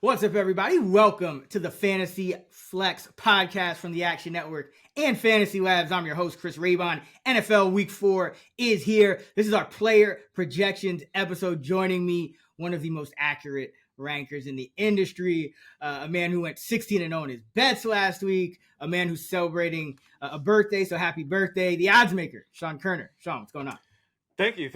What's up, everybody? Welcome to the Fantasy Flex podcast from the Action Network and Fantasy Labs. I'm your host, Chris Raybon. NFL Week 4 is here. This is our player projections episode. Joining me, one of the most accurate rankers in the industry, a man who went 16-0 in his bets last week, a man who's celebrating a birthday, so happy birthday, the odds maker, Sean Kerner. Sean, what's going on? Thank you.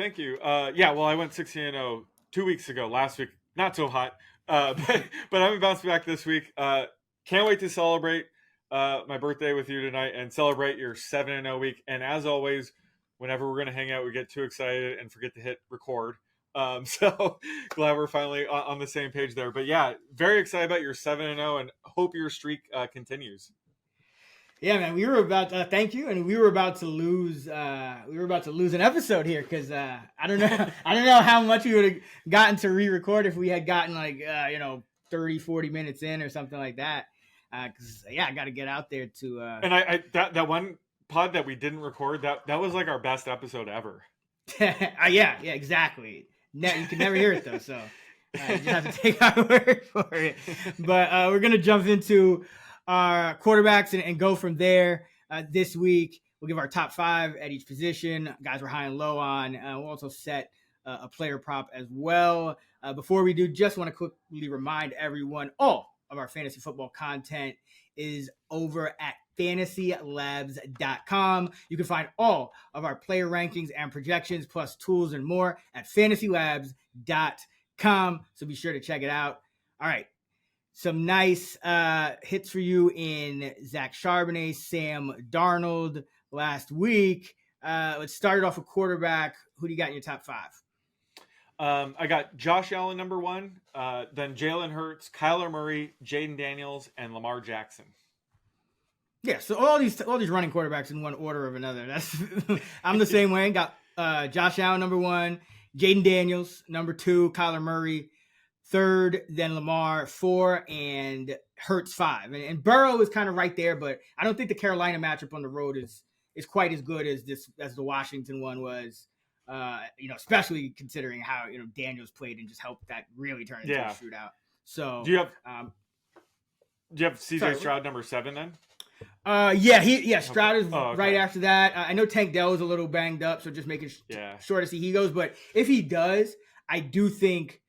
I went 16-0 2 weeks ago. Last week, not so hot. But I'm bouncing back this week. Can't wait to celebrate my birthday with you tonight and celebrate your 7-0 week. And as always, whenever we're going to hang out, we get too excited and forget to hit record. So glad we're finally on the same page there. But yeah, very excited about your 7-0 and hope your streak continues. Yeah, man, we were about to thank you, and we were about to lose. We were about to lose an episode here because I don't know how much we would have gotten to re-record if we had gotten 30, 40 minutes in or something like that. Because I got to get out there to. And I that one pod that we didn't record that was like our best episode ever. Yeah, exactly. You can never hear it though, so you just have to take our word for it. But we're gonna jump into our quarterbacks and go from there. This week we'll give our top 5 at each position, guys we're high and low on. We'll also set a player prop as well. Before we do, just want to quickly remind everyone, all of our fantasy football content is over at FantasyLabs.com. You can find all of our player rankings and projections plus tools and more at FantasyLabs.com. So be sure to check it out. All right. Some nice hits for you in Zach Charbonnet, Sam Darnold last week. Let's start it off with quarterback. Who do you got in your top 5? I got Josh Allen number 1, then Jalen Hurts, Kyler Murray, Jayden Daniels, and Lamar Jackson. Yeah, so all these running quarterbacks in one order of another. That's I'm the same way. Got Josh Allen number 1, Jayden Daniels number 2, Kyler Murray 3rd, then Lamar 4, and Hurts 5. And Burrow is kind of right there, but I don't think the Carolina matchup on the road is quite as good as the Washington one was. Especially considering how Daniels played and just helped that really turn into a shootout. So do you have CJ Stroud number 7 then? Stroud is right after that. I know Tank Dell is a little banged up, so just making sure to see he goes. But if he does, I do think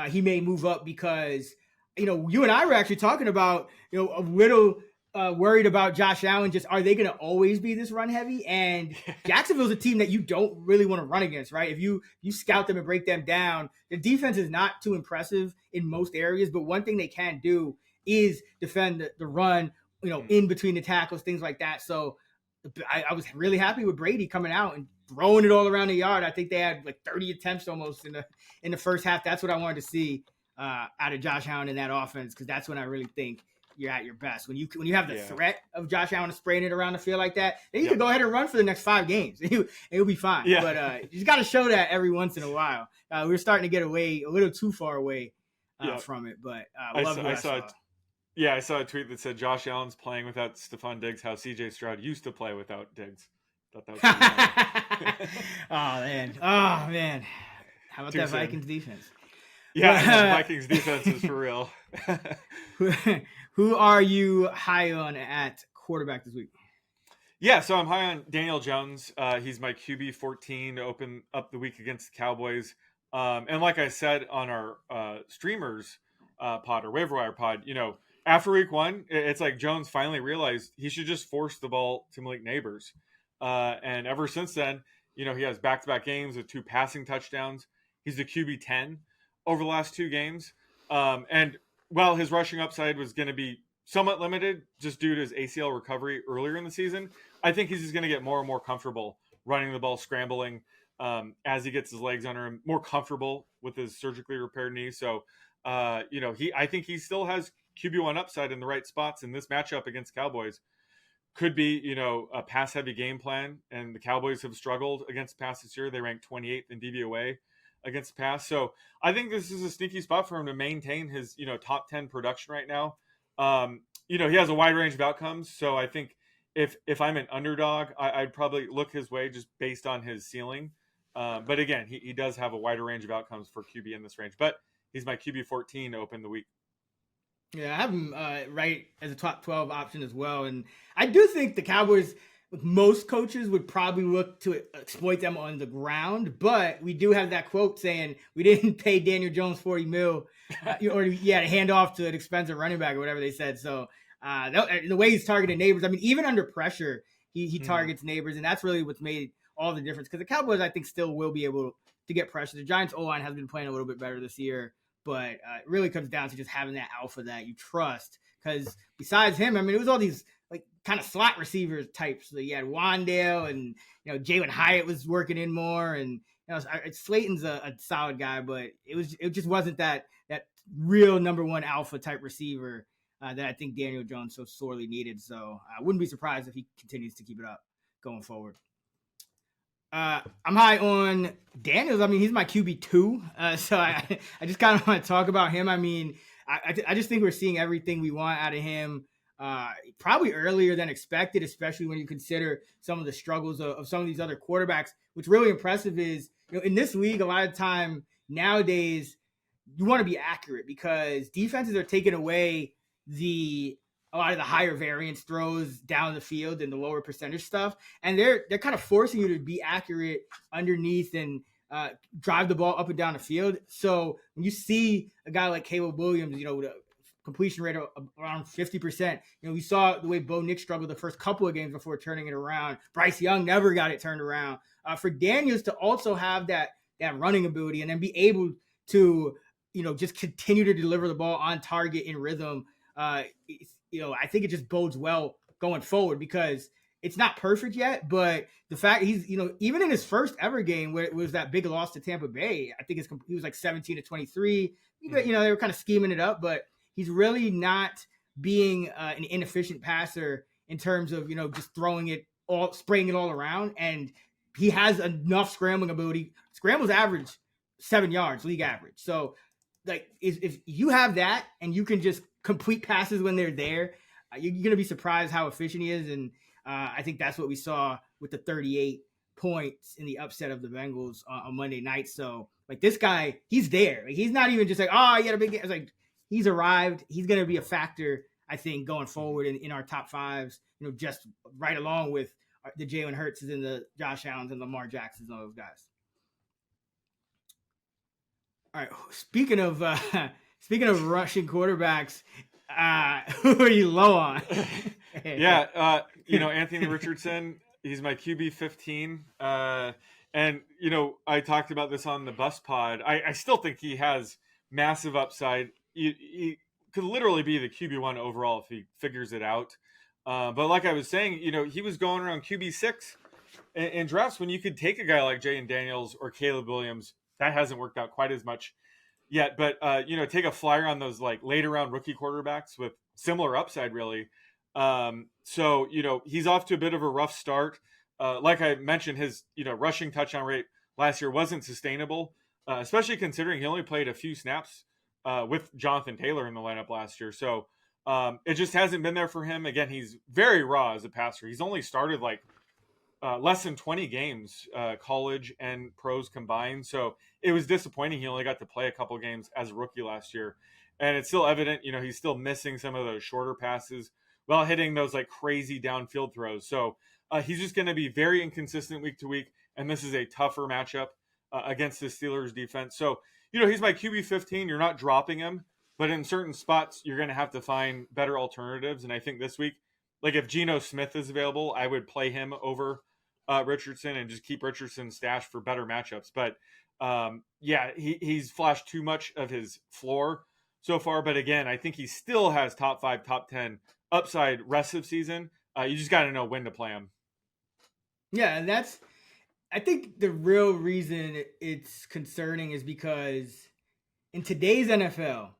he may move up because you and I were actually talking about a little worried about Josh Allen. Just are they going to always be this run heavy? And Jacksonville's a team that you don't really want to run against, right? If you scout them and break them down, the defense is not too impressive in most areas. But one thing they can do is defend the run. In between the tackles, things like that. So I was really happy with Brady coming out and throwing it all around the yard. I think they had like 30 attempts almost in the first half. That's what I wanted to see out of Josh Allen in that offense, because that's when I really think you're at your best. When you have the threat of Josh Allen spraying it around the field like that, then you can go ahead and run for the next 5 games. It'll be fine. Yeah. But you just got to show that every once in a while. We're starting to get away a little too far away from it. But I saw it. Yeah, I saw a tweet that said Josh Allen's playing without Stephon Diggs, how CJ Stroud used to play without Diggs. Thought that was Oh man. How about that Vikings defense? Yeah, the Vikings defense is for real. Who are you high on at quarterback this week? Yeah, so I'm high on Daniel Jones. He's my QB 14 to open up the week against the Cowboys. And like I said on our streamers pod or waiver wire pod, after week 1, it's like Jones finally realized he should just force the ball to Malik Neighbors. And ever since then, he has back-to-back games with 2 passing touchdowns. He's the QB 10 over the last 2 games. And while his rushing upside was going to be somewhat limited just due to his ACL recovery earlier in the season, I think he's just going to get more and more comfortable running the ball, scrambling as he gets his legs under him, more comfortable with his surgically repaired knee. So, I think he still has QB1 upside in the right spots, and this matchup against Cowboys could be, a pass-heavy game plan, and the Cowboys have struggled against pass this year. They ranked 28th in DVOA against the pass. So I think this is a sneaky spot for him to maintain his, top 10 production right now. He has a wide range of outcomes. So I think if I'm an underdog, I'd probably look his way just based on his ceiling. But again, he does have a wider range of outcomes for QB in this range. But he's my QB 14 to open the week. Yeah, I have him right as a top 12 option as well. And I do think the Cowboys, most coaches would probably look to exploit them on the ground, but we do have that quote saying we didn't pay Daniel Jones $40 million, or to hand off to an expensive running back or whatever they said. So the way he's targeted Neighbors, I mean, even under pressure, he targets Neighbors, and that's really what's made all the difference. Because the Cowboys, I think, still will be able to get pressure. The Giants O-line has been playing a little bit better this year, but it really comes down to just having that alpha that you trust. Because besides him, I mean, it was all these like kind of slot receiver types. So you had Wandale, and Jalen Hyatt was working in more, and Slayton's a solid guy, but it just wasn't that real number one alpha type receiver that I think Daniel Jones so sorely needed. So I wouldn't be surprised if he continues to keep it up going forward. I'm high on Daniels. I mean, he's my QB2. So I just kind of want to talk about him. I mean, I just think we're seeing everything we want out of him. Probably earlier than expected, especially when you consider some of the struggles of some of these other quarterbacks. What's really impressive is, in this league, a lot of time nowadays, you want to be accurate because defenses are taking away a lot of the higher variance throws down the field and the lower percentage stuff. And they're kind of forcing you to be accurate underneath and drive the ball up and down the field. So when you see a guy like Caleb Williams, with a completion rate of around 50%, we saw the way Bo Nix struggled the first couple of games before turning it around. Bryce Young never got it turned around. For Daniels to also have that running ability and then be able to, just continue to deliver the ball on target in rhythm, I think it just bodes well going forward because it's not perfect yet, but the fact he's, even in his first ever game where it was that big loss to Tampa Bay, I think he was like 17-23. They were kind of scheming it up, but he's really not being an inefficient passer in terms of, just spraying it all around. And he has enough scrambling ability. Scrambles average 7 yards, league average. So like if you have that and you can just complete passes when they're there, you're going to be surprised how efficient he is. And I think that's what we saw with the 38 points in the upset of the Bengals on Monday night. So like this guy, he's there. Like, he's not even just like, oh, he had a big game. It's like he's arrived. He's going to be a factor, I think, going forward in our top fives, just right along with the Jalen Hurts and the Josh Allens and Lamar Jacksons and all those guys. All right. Speaking of rushing quarterbacks, who are you low on? Yeah, Anthony Richardson. He's my QB 15. And I talked about this on the Bus Pod. I still think he has massive upside. He could literally be the QB1 overall if he figures it out. But like I was saying, he was going around QB6 in drafts when you could take a guy like Jayden Daniels or Caleb Williams. That hasn't worked out quite as much yet, but take a flyer on those like later round rookie quarterbacks with similar upside, really. So he's off to a bit of a rough start. Like I mentioned, his rushing touchdown rate last year wasn't sustainable, especially considering he only played a few snaps with Jonathan Taylor in the lineup last year. So it just hasn't been there for him. Again, he's very raw as a passer. He's only started like less than 20 games, college and pros combined. So it was disappointing. He only got to play a couple games as a rookie last year. And it's still evident, he's still missing some of those shorter passes while hitting those like crazy downfield throws. So he's just going to be very inconsistent week to week. And this is a tougher matchup against the Steelers defense. So, he's my QB 15. You're not dropping him, but in certain spots, you're going to have to find better alternatives. And I think this week, like if Geno Smith is available, I would play him over Richardson and just keep Richardson stashed for better matchups. But he's flashed too much of his floor so far. But again, I think he still has top 5, top 10 upside rest of season. You just got to know when to play him. Yeah, and I think the real reason it's concerning is because in today's NFL,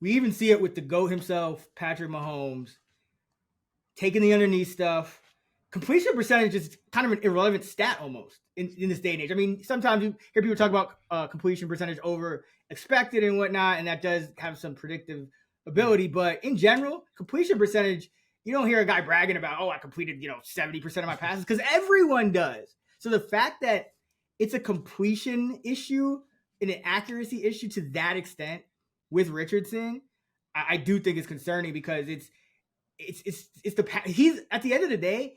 we even see it with the GOAT himself, Patrick Mahomes, taking the underneath stuff. Completion percentage is kind of an irrelevant stat almost in this day and age. I mean, sometimes you hear people talk about completion percentage over expected and whatnot, and that does have some predictive ability. But in general, completion percentage, you don't hear a guy bragging about, I completed 70% of my passes, because everyone does. So the fact that it's a completion issue and an accuracy issue to that extent with Richardson, I do think it's concerning because he's at the end of the day,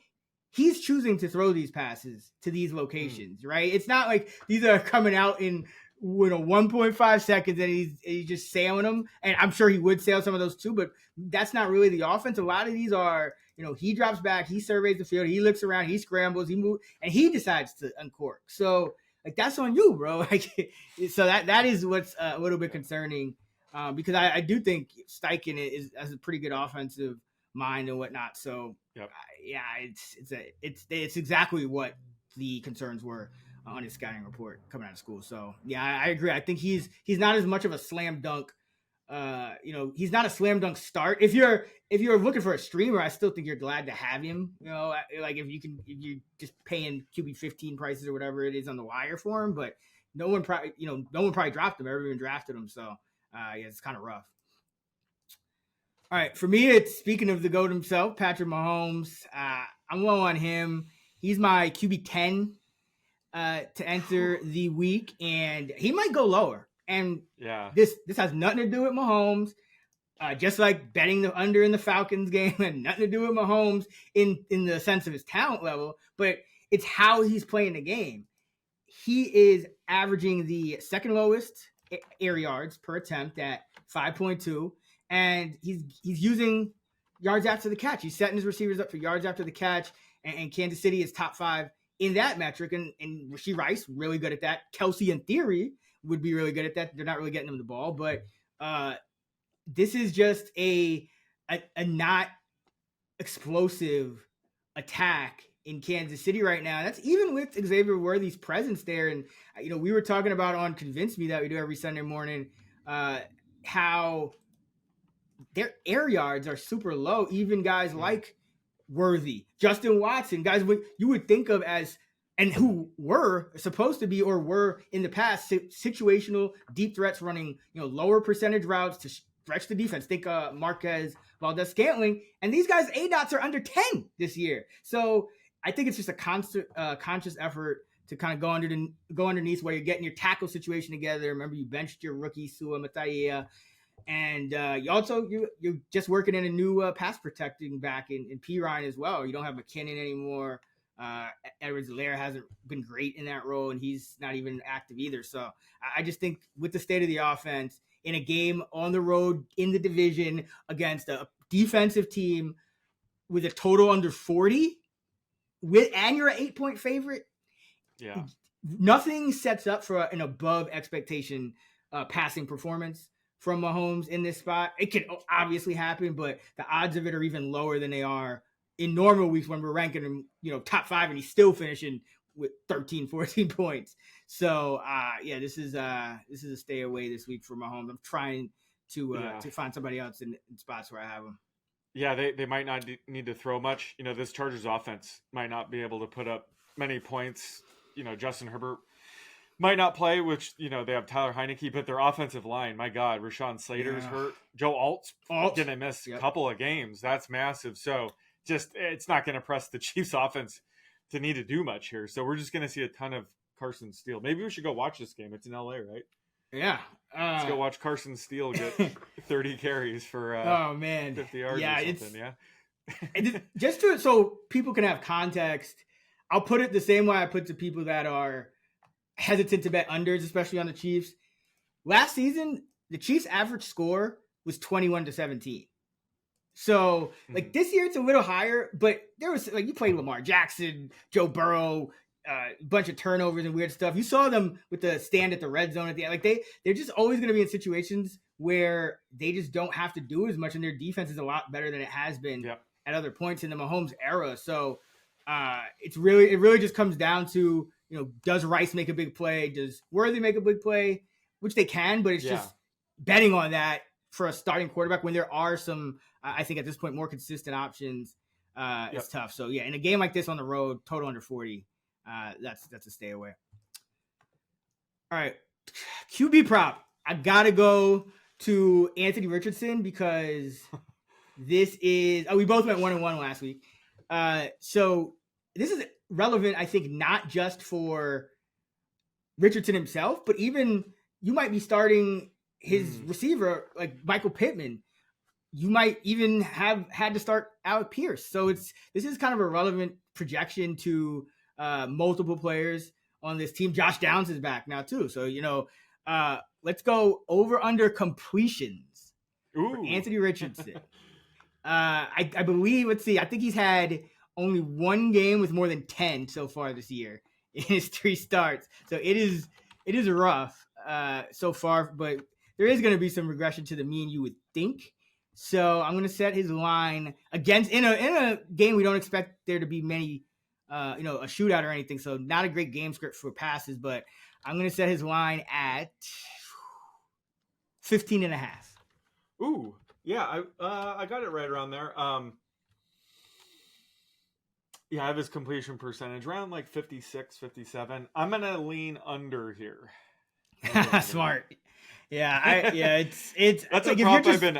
he's choosing to throw these passes to these locations, right? It's not like these are coming out in 1.5 seconds and he's just sailing them. And I'm sure he would sail some of those too, but that's not really the offense. A lot of these are, he drops back, he surveys the field, he looks around, he scrambles, he moves, and he decides to uncork. So like that's on you, bro. Like, so that is what's a little bit concerning, because I do think Steichen has a pretty good offensive mind and whatnot. So it's exactly what the concerns were on his scouting report coming out of school. So yeah, I agree. I think he's not as much of a slam dunk. He's not a slam dunk start. If you're looking for a streamer, I still think you're glad to have him. Like if you're just paying QB 15 prices or whatever it is on the wire for him, but no one probably dropped him. Everyone drafted him. So it's kind of rough. All right, for me, it's speaking of the GOAT himself, Patrick Mahomes. I'm low on him. He's my QB 10 to enter the week, and he might go lower. And this has nothing to do with Mahomes. Just like betting the under in the Falcons game had nothing to do with Mahomes in the sense of his talent level, but it's how he's playing the game. He is averaging the second lowest air yards per attempt at 5.2. And he's using yards after the catch. He's setting his receivers up for yards after the catch. And Kansas City is top 5 in that metric. And Rashee Rice, really good at that. Kelsey, in theory, would be really good at that. They're not really getting him the ball. But this is just a not explosive attack in Kansas City right now. That's even with Xavier Worthy's presence there. And, we were talking about on Convince Me that we do every Sunday morning, how their air yards are super low. Even guys like Worthy, Justin Watson, guys you would think of as, and who were supposed to be or were in the past situational deep threats running, lower percentage routes to stretch the defense. Think Marquez Valdez-Scantling, and these guys' ADOTs are under 10 this year. So I think it's just a conscious effort to kind of go underneath where you're getting your tackle situation together. Remember, you benched your rookie Sua Mataia. And you're just working in a new pass protecting back in P. Ryan as well. You don't have McKinnon anymore. Edwards-Helaire hasn't been great in that role, and he's not even active either. So I just think with the state of the offense in a game on the road in the division against a defensive team with a total under 40, and you're an 8-point favorite, nothing sets up for an above expectation passing performance from Mahomes in this spot. It can obviously happen, but the odds of it are even lower than they are in normal weeks when we're ranking him, top 5, and he's still finishing with 13, 14 points. So, this is a stay away this week for Mahomes. I'm trying to find somebody else in spots where I have him. Yeah, they might not need to throw much. This Chargers offense might not be able to put up many points. Justin Herbert might not play, which, they have Tyler Heineke, but their offensive line, my God, Rashawn Slater's hurt. Joe Alt's going to miss a couple of games. That's massive. So it's not going to press the Chiefs offense to need to do much here. So we're just going to see a ton of Carson Steele. Maybe we should go watch this game. It's in LA, right? Yeah. Let's go watch Carson Steele get 30 carries for 50 yards or something. Just so people can have context, I'll put it the same way I put to people that are hesitant to bet unders, especially on the Chiefs. Last season, the Chiefs' average score was 21-17. So, this year it's a little higher, but there was, you played Lamar Jackson, Joe Burrow, a bunch of turnovers and weird stuff. You saw them with the stand at the red zone at the end. They're just always going to be in situations where they just don't have to do as much, and their defense is a lot better than it has been at other points in the Mahomes era. So, it really just comes down to, does Rice make a big play? Does Worthy make a big play? Which they can, but it's just betting on that for a starting quarterback when there are some, I think at this point, more consistent options. It's tough. So in a game like this on the road, total under 40, that's a stay away. All right, QB prop. I gotta go to Anthony Richardson because this is. We both went 1-1 last week. So this is relevant, I think, not just for Richardson himself, but even you might be starting his receiver like Michael Pittman you might even have had to start Alec Pierce. So this is kind of a relevant projection to multiple players on this team. Josh Downs is back now too. So, let's go over under completions for Anthony Richardson. I believe, let's see, I think he's had only one game with more than 10 so far this year in his 3 starts. So it is rough so far, but there is going to be some regression to the mean, you would think. So I'm going to set his line against in a game we don't expect there to be many, a shootout or anything. So not a great game script for passes, but I'm going to set his line at 15.5. Ooh, yeah, I got it right around there. Yeah, I have his completion percentage around like 56, 57. I'm going to lean under here. Smart. Yeah, it's that's like a prop I've been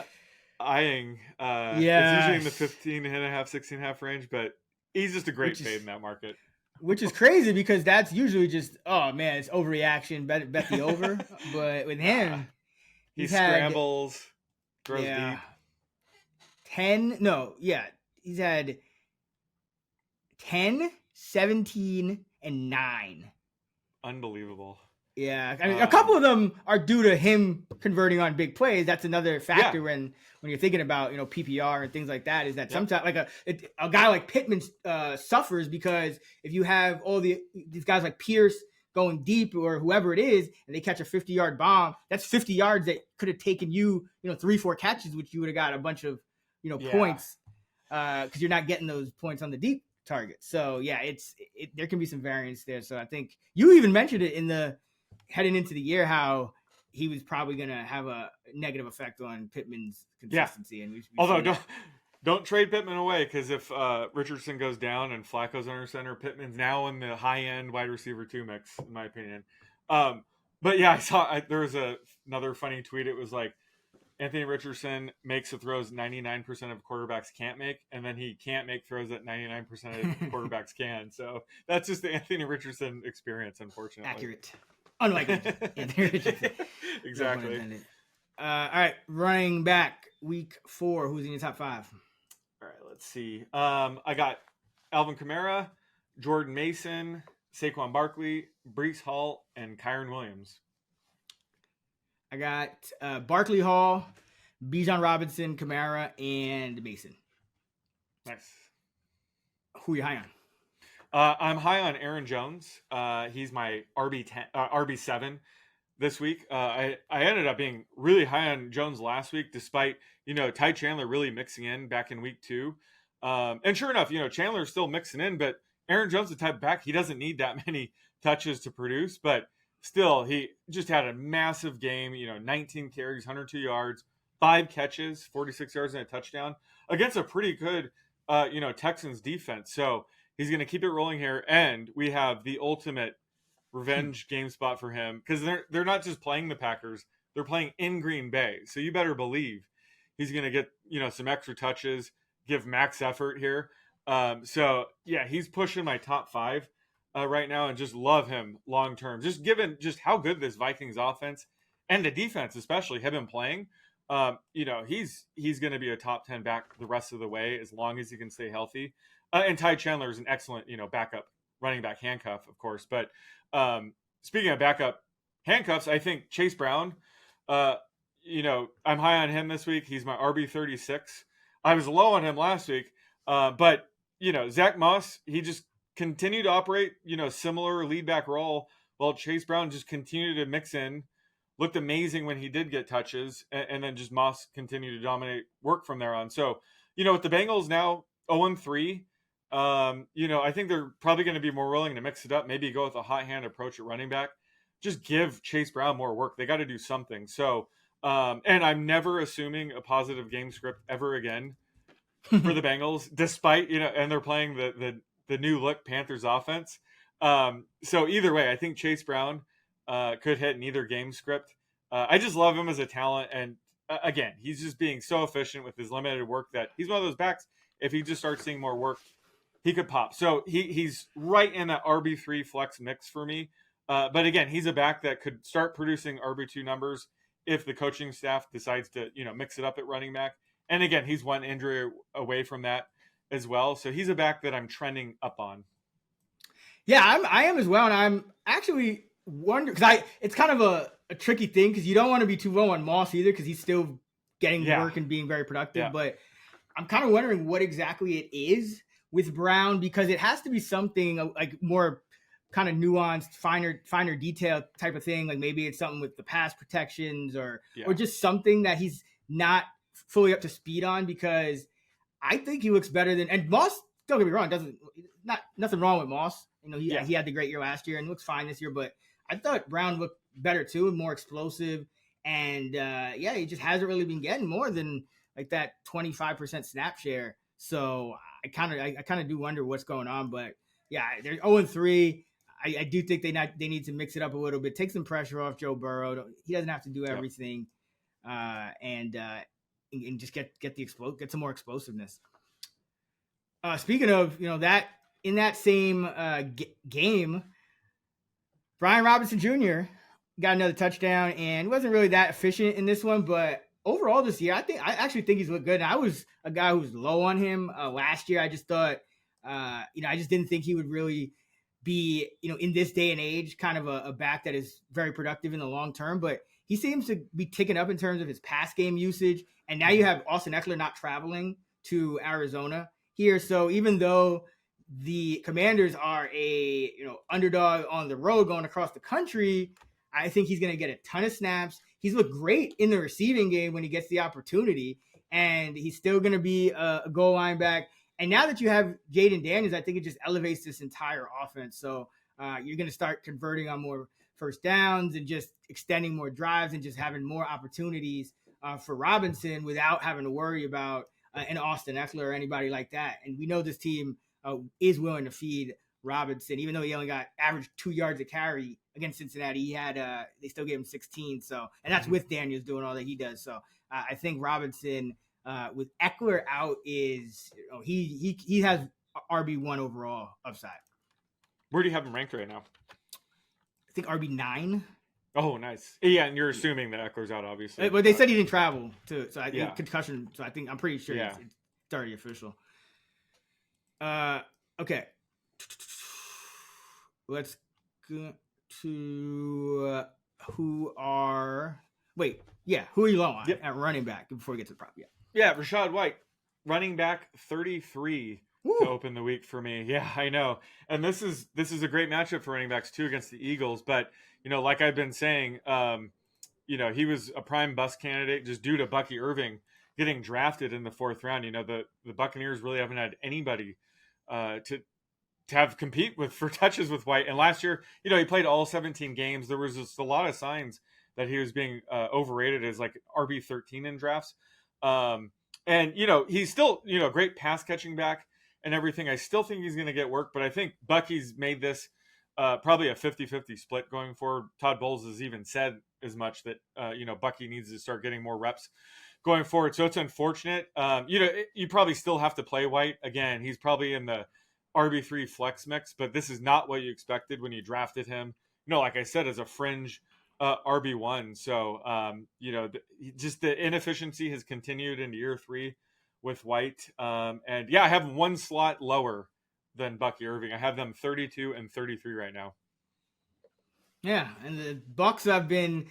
eyeing. It's usually in the 15.5, 16.5 range, but he's just a great fade in that market. Which is crazy because that's usually just, oh man, it's overreaction, bet the over. But with him, he scrambles, throws deep. He's had 10, 17, and 9. Unbelievable. Yeah, I mean, a couple of them are due to him converting on big plays. That's another factor when you're thinking about PPR and things like that. Is that sometimes like a guy like Pittman suffers because if you have all these guys like Pierce going deep or whoever it is, and they catch a 50-yard bomb, that's 50 yards that could have taken you 3-4 catches, which you would have got a bunch of points because you're not getting those points on the deep target. So there can be some variance there. So I think you even mentioned it in the heading into the year how he was probably going to have a negative effect on Pittman's consistency. Yeah. And although don't trade Pittman away, because if Richardson goes down and Flacco's under center, Pittman's now in the high end wide receiver 2 mix, in my opinion. But yeah, I saw there was another funny tweet. It was like Anthony Richardson makes the throws 99% of quarterbacks can't make, and then he can't make throws that 99% of quarterbacks can. So that's just the Anthony Richardson experience, unfortunately. Accurate. Unlikely. Exactly. All right, running back week 4. Who's in your top 5? All right, let's see. I got Alvin Kamara, Jordan Mason, Saquon Barkley, Breece Hall, and Kyron Williams. I got Barkley, Hall, Bijan Robinson, Kamara, and Mason. Nice. Who are you high on? I'm high on Aaron Jones. He's my RB7 this week. I ended up being really high on Jones last week, despite Ty Chandler really mixing in back in week 2. And sure enough, Chandler's still mixing in, but Aaron Jones, the type of back, he doesn't need that many touches to produce. But still, he just had a massive game. 19 carries, 102 yards, 5 catches, 46 yards, and a touchdown against a pretty good, Texans defense. So he's going to keep it rolling here, and we have the ultimate revenge game spot for him because they're not just playing the Packers; they're playing in Green Bay. So you better believe he's going to get some extra touches, give max effort here. So yeah, he's pushing my top 5 right now, and just love him long term. Just given just how good this Vikings offense and the defense especially have been playing. He's going to be a top 10 back the rest of the way as long as he can stay healthy. And Ty Chandler is an excellent, backup running back handcuff, of course. But speaking of backup handcuffs, I think Chase Brown, I'm high on him this week. He's my RB36. I was low on him last week. But Zach Moss, he just continued to operate, similar lead back role, while Chase Brown just continued to mix in. Looked amazing when he did get touches, and then just Moss continued to dominate work from there on. So, with the Bengals now 0-3, I think they're probably going to be more willing to mix it up, maybe go with a hot hand approach at running back. Just give Chase Brown more work. They got to do something. So, and I'm never assuming a positive game script ever again for the Bengals, despite, and they're playing the new look Panthers offense. So either way, I think Chase Brown could hit in either game script. I just love him as a talent. And again, he's just being so efficient with his limited work that he's one of those backs. If he just starts seeing more work, he could pop. So he's right in that RB3 flex mix for me. But again, he's a back that could start producing RB2 numbers if the coaching staff decides to, mix it up at running back And again, he's one injury away from that as well. So he's a back that I'm trending up on. Yeah, I am as well. And I'm actually wondering, because it's kind of a tricky thing, because you don't want to be too low on Moss either, because he's still getting work and being very productive. Yeah. But I'm kind of wondering what exactly it is with Brown, because it has to be something like more kind of nuanced, finer detail type of thing. Like maybe it's something with the pass protections or just something that he's not fully up to speed on, because I think he looks better than, and Moss, don't get me wrong, nothing wrong with Moss. He had the great year last year and looks fine this year, but I thought Brown looked better too and more explosive. And he just hasn't really been getting more than like that 25% snap share. So I kind of do wonder what's going on. But yeah, they're 0-3. I do think they need to mix it up a little bit, take some pressure off Joe Burrow. He doesn't have to do everything, and just get some more explosiveness. Speaking of that, in that same game, Brian Robinson Jr. got another touchdown and wasn't really that efficient in this one, but overall this year, I actually think he's looked good. And I was a guy who was low on him last year. I just thought, I just didn't think he would really be, in this day and age, kind of a back that is very productive in the long term. But he seems to be ticking up in terms of his pass game usage. And now you have Austin Eckler not traveling to Arizona here. So even though the Commanders are a underdog on the road going across the country, I think he's going to get a ton of snaps. He's looked great in the receiving game when he gets the opportunity, and he's still going to be a goal line back. And now that you have Jayden Daniels, I think it just elevates this entire offense. So you're going to start converting on more first downs and just extending more drives and just having more opportunities for Robinson without having to worry about an Austin Eckler or anybody like that. And we know this team is willing to feed Robinson, even though he only got average 2 yards a carry against Cincinnati. He had they still gave him 16. So, and that's with Daniels doing all that he does. So I think Robinson with Eckler out is he has RB1 overall upside. Where do you have him ranked right now? I think RB9. Oh, nice. Yeah, and you're assuming that Eckler's out, obviously. But they said he didn't travel so I think concussion. So I'm pretty sure it's already official. Okay. Let's go to who are you low on at running back before we get to the prop? Yeah, Rachaad White, running back 33 to open the week for me. Yeah, I know. And this is a great matchup for running backs too against the Eagles. But, like I've been saying, he was a prime bust candidate just due to Bucky Irving getting drafted in the 4th round. The Buccaneers really haven't had anybody to have compete for touches with White. And last year, he played all 17 games. There was just a lot of signs that he was being overrated as like RB13 in drafts. And he's still, great pass catching back and everything. I still think he's going to get work, but I think Bucky's made this probably a 50-50 split going forward. Todd Bowles has even said as much that, Bucky needs to start getting more reps going forward. So it's unfortunate. You probably still have to play White. Again, he's probably in the RB3 flex mix, but this is not what you expected when you drafted him. Like I said, as a fringe RB1. So, just the inefficiency has continued into year 3 with White. And I have one slot lower than Bucky Irving. I have them 32 and 33 right now. Yeah, and the Bucs have been,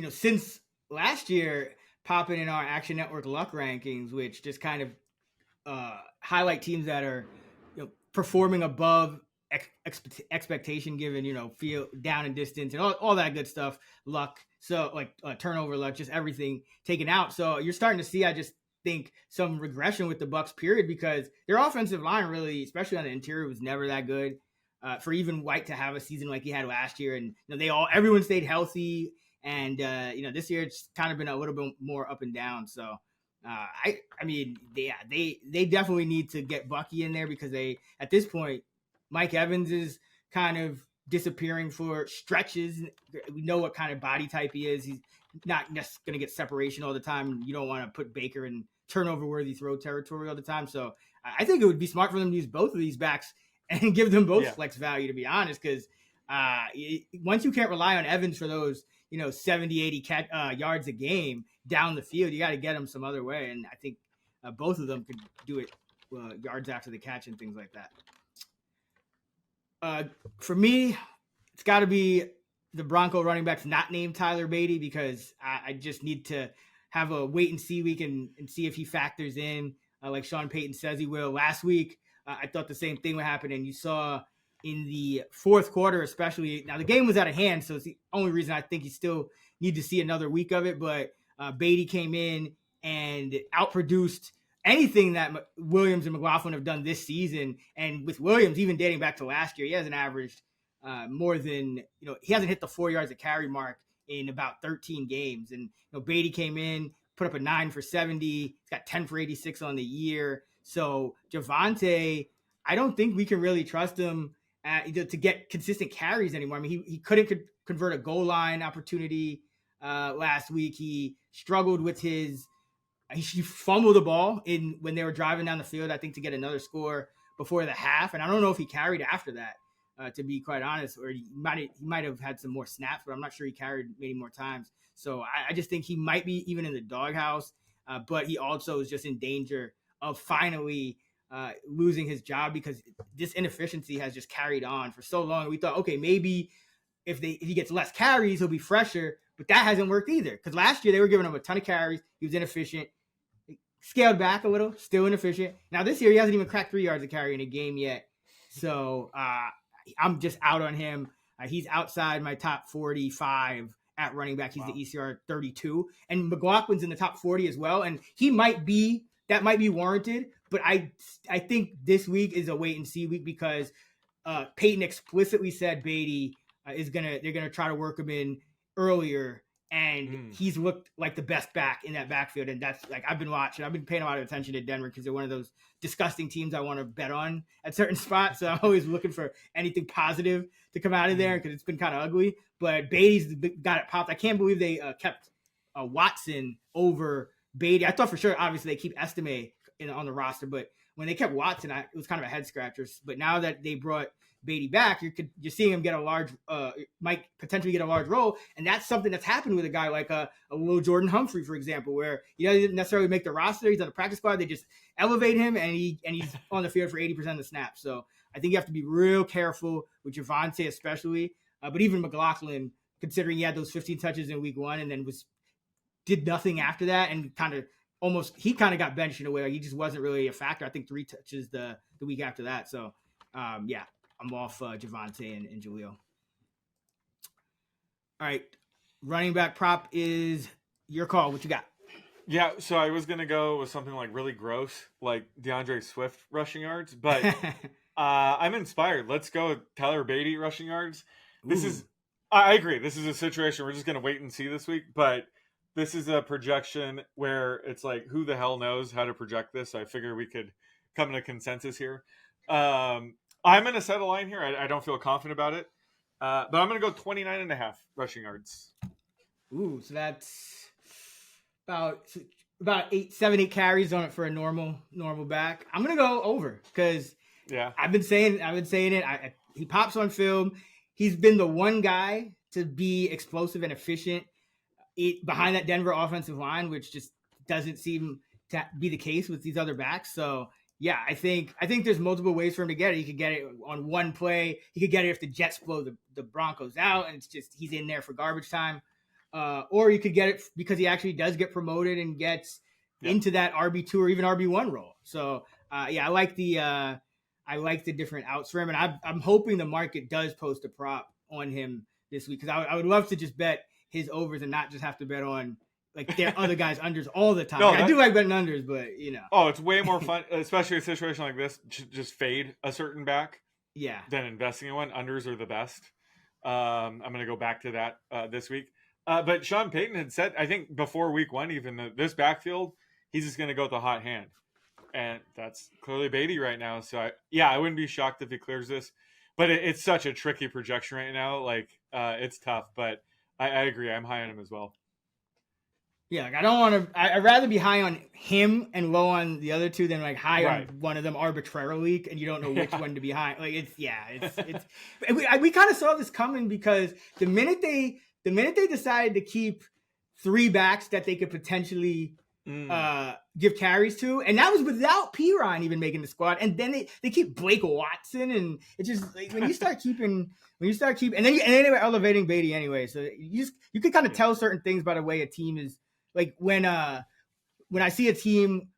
since last year, popping in our Action Network luck rankings, which just kind of highlight teams that are performing above expectation given, feel down and distance and all that good stuff, luck. So like turnover luck, just everything taken out. So you're starting to see, I just think, some regression with the Bucs period, because their offensive line really, especially on the interior, was never that good. For even White to have a season like he had last year, and everyone stayed healthy, and this year it's kind of been a little bit more up and down. So they definitely need to get Bucky in there, because at this point, Mike Evans is kind of disappearing for stretches. We know what kind of body type he is. He's not just going to get separation all the time. You don't want to put Baker in turnover-worthy throw territory all the time. So I think it would be smart for them to use both of these backs and give them both flex value, to be honest, because once you can't rely on Evans for those 70, 80 yards a game down the field, you got to get him some other way. And I think both of them could do it yards after the catch and things like that. For me, it's got to be the Bronco running backs not named Tyler Beatty, because I just need to have a wait and see week and see if he factors in like Sean Payton says he will. Last week, I thought the same thing would happen, and you saw in the fourth quarter especially. Now, the game was out of hand, so it's the only reason I think you still need to see another week of it, but Beatty came in and outproduced anything that Williams and McLaughlin have done this season. And with Williams, even dating back to last year, he hasn't averaged more than, he hasn't hit the 4 yards a carry mark in about 13 games. And, Beatty came in, put up a 9 for 70. He's got 10 for 86 on the year. So Javonte, I don't think we can really trust him to get consistent carries anymore. I mean, he couldn't convert a goal line opportunity last week. He struggled with he fumbled the ball when they were driving down the field, I think, to get another score before the half. And I don't know if he carried after that, to be quite honest, or he might have had some more snaps, but I'm not sure he carried many more times. So I just think he might be even in the doghouse, but he also is just in danger of finally losing his job, because this inefficiency has just carried on for so long. We thought, okay, maybe if he gets less carries, he'll be fresher, but that hasn't worked either. Because last year they were giving him a ton of carries. He was inefficient. Scaled back a little, still inefficient. Now this year he hasn't even cracked 3 yards of carry in a game yet. So I'm just out on him. He's outside my top 45 at running back. He's the ECR 32. And McLaughlin's in the top 40 as well. And that might be warranted. But I think this week is a wait and see week, because Peyton explicitly said Beatty they're gonna try to work him in earlier. And he's looked like the best back in that backfield. And that's like, I've been paying a lot of attention to Denver, because they're one of those disgusting teams I want to bet on at certain spots. So I'm always looking for anything positive to come out of there, because it's been kind of ugly. But Beatty's got it popped. I can't believe they kept Watson over Beatty. I thought for sure, obviously, they keep Estime on the roster, but when they kept Watson, it was kind of a head scratcher. But now that they brought Beatty back, you're seeing him get might potentially get a large role. And that's something that's happened with a guy like a little Jordan Humphrey, for example, where he doesn't necessarily make the roster. He's on the practice squad. They just elevate him, and he's on the field for 80% of the snaps. So I think you have to be real careful with Javonte especially. But even McLaughlin, considering he had those 15 touches in week one and then did nothing after that, and he kind of got benched in a way. Like, he just wasn't really a factor. I think 3 touches the week after that. So yeah. I'm off Javonte and Jaleel. All right. Running back prop is your call. What you got? Yeah, so I was going to go with something like really gross, like DeAndre Swift rushing yards, but I'm inspired. Let's go with Tyler Beatty rushing yards. I agree. This is a situation we're just going to wait and see this week, but this is a projection where it's like, who the hell knows how to project this? So I figure we could come to a consensus here. I'm going to set a line here. I don't feel confident about it. But I'm going to go 29.5 rushing yards. Ooh, so that's about 7-8 carries on it for a normal back. I'm going to go over, because I've been saying it. He pops on film. He's been the one guy to be explosive and efficient behind that Denver offensive line, which just doesn't seem to be the case with these other backs. So yeah, I think there's multiple ways for him to get it. He could get it on one play. He could get it if the Jets blow the Broncos out, and it's just he's in there for garbage time. Or you could get it because he actually does get promoted and gets into that RB2 or even RB1 role. So I like the different outs for him, and I'm hoping the market does post a prop on him this week, because I would love to just bet his overs and not just have to bet on like their other guys' unders all the time. No, I do like betting unders, but Oh, it's way more fun, especially a situation like this. Just fade a certain back, than investing in one. Unders are the best. I'm going to go back to that this week. But Sean Payton had said, I think before week one, even this backfield, he's just going to go with the hot hand, and that's clearly Beatty right now. So I wouldn't be shocked if he clears this. But it's such a tricky projection right now. Like it's tough, but I agree. I'm high on him as well. Yeah, like I don't want to. I'd rather be high on him and low on the other two than like high on one of them arbitrarily, and you don't know which one to be high. Like it's. We kind of saw this coming, because the minute they decided to keep 3 backs that they could potentially give carries to, and that was without Perine even making the squad. And then they keep Blake Watson, and it's just like when you start keeping, and then they were elevating Beatty anyway. So you can kind of tell certain things by the way a team is like when I see a team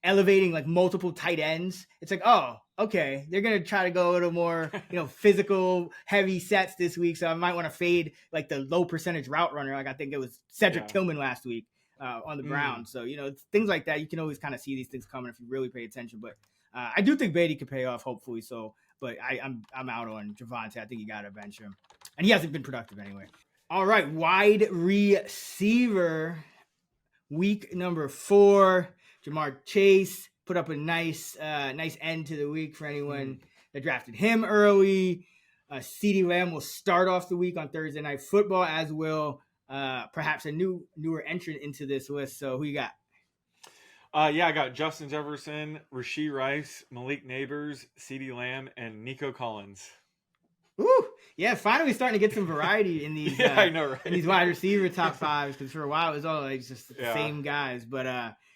elevating like multiple tight ends, it's like, oh, okay, they're gonna try to go a little more, physical, heavy sets this week. So I might want to fade like the low percentage route runner. Like I think it was Cedric Tillman last week on the Browns. So things like that, you can always kind of see these things coming if you really pay attention. But I do think Beatty could pay off, hopefully. So, but I'm out on Javonte. I think you got to bench him, and he hasn't been productive anyway. All right, wide receiver, week number 4. Jamar Chase put up a nice end to the week for anyone that drafted him early. CeeDee Lamb will start off the week on Thursday Night Football, as will perhaps a newer entrant into this list. So who you got? I got Justin Jefferson, Rashee Rice, Malik Neighbors, CeeDee Lamb, and Nico Collins. Ooh, yeah, finally starting to get some variety in these. I know, right? In these wide receiver top 5s, because for a while it was all like just the same guys. But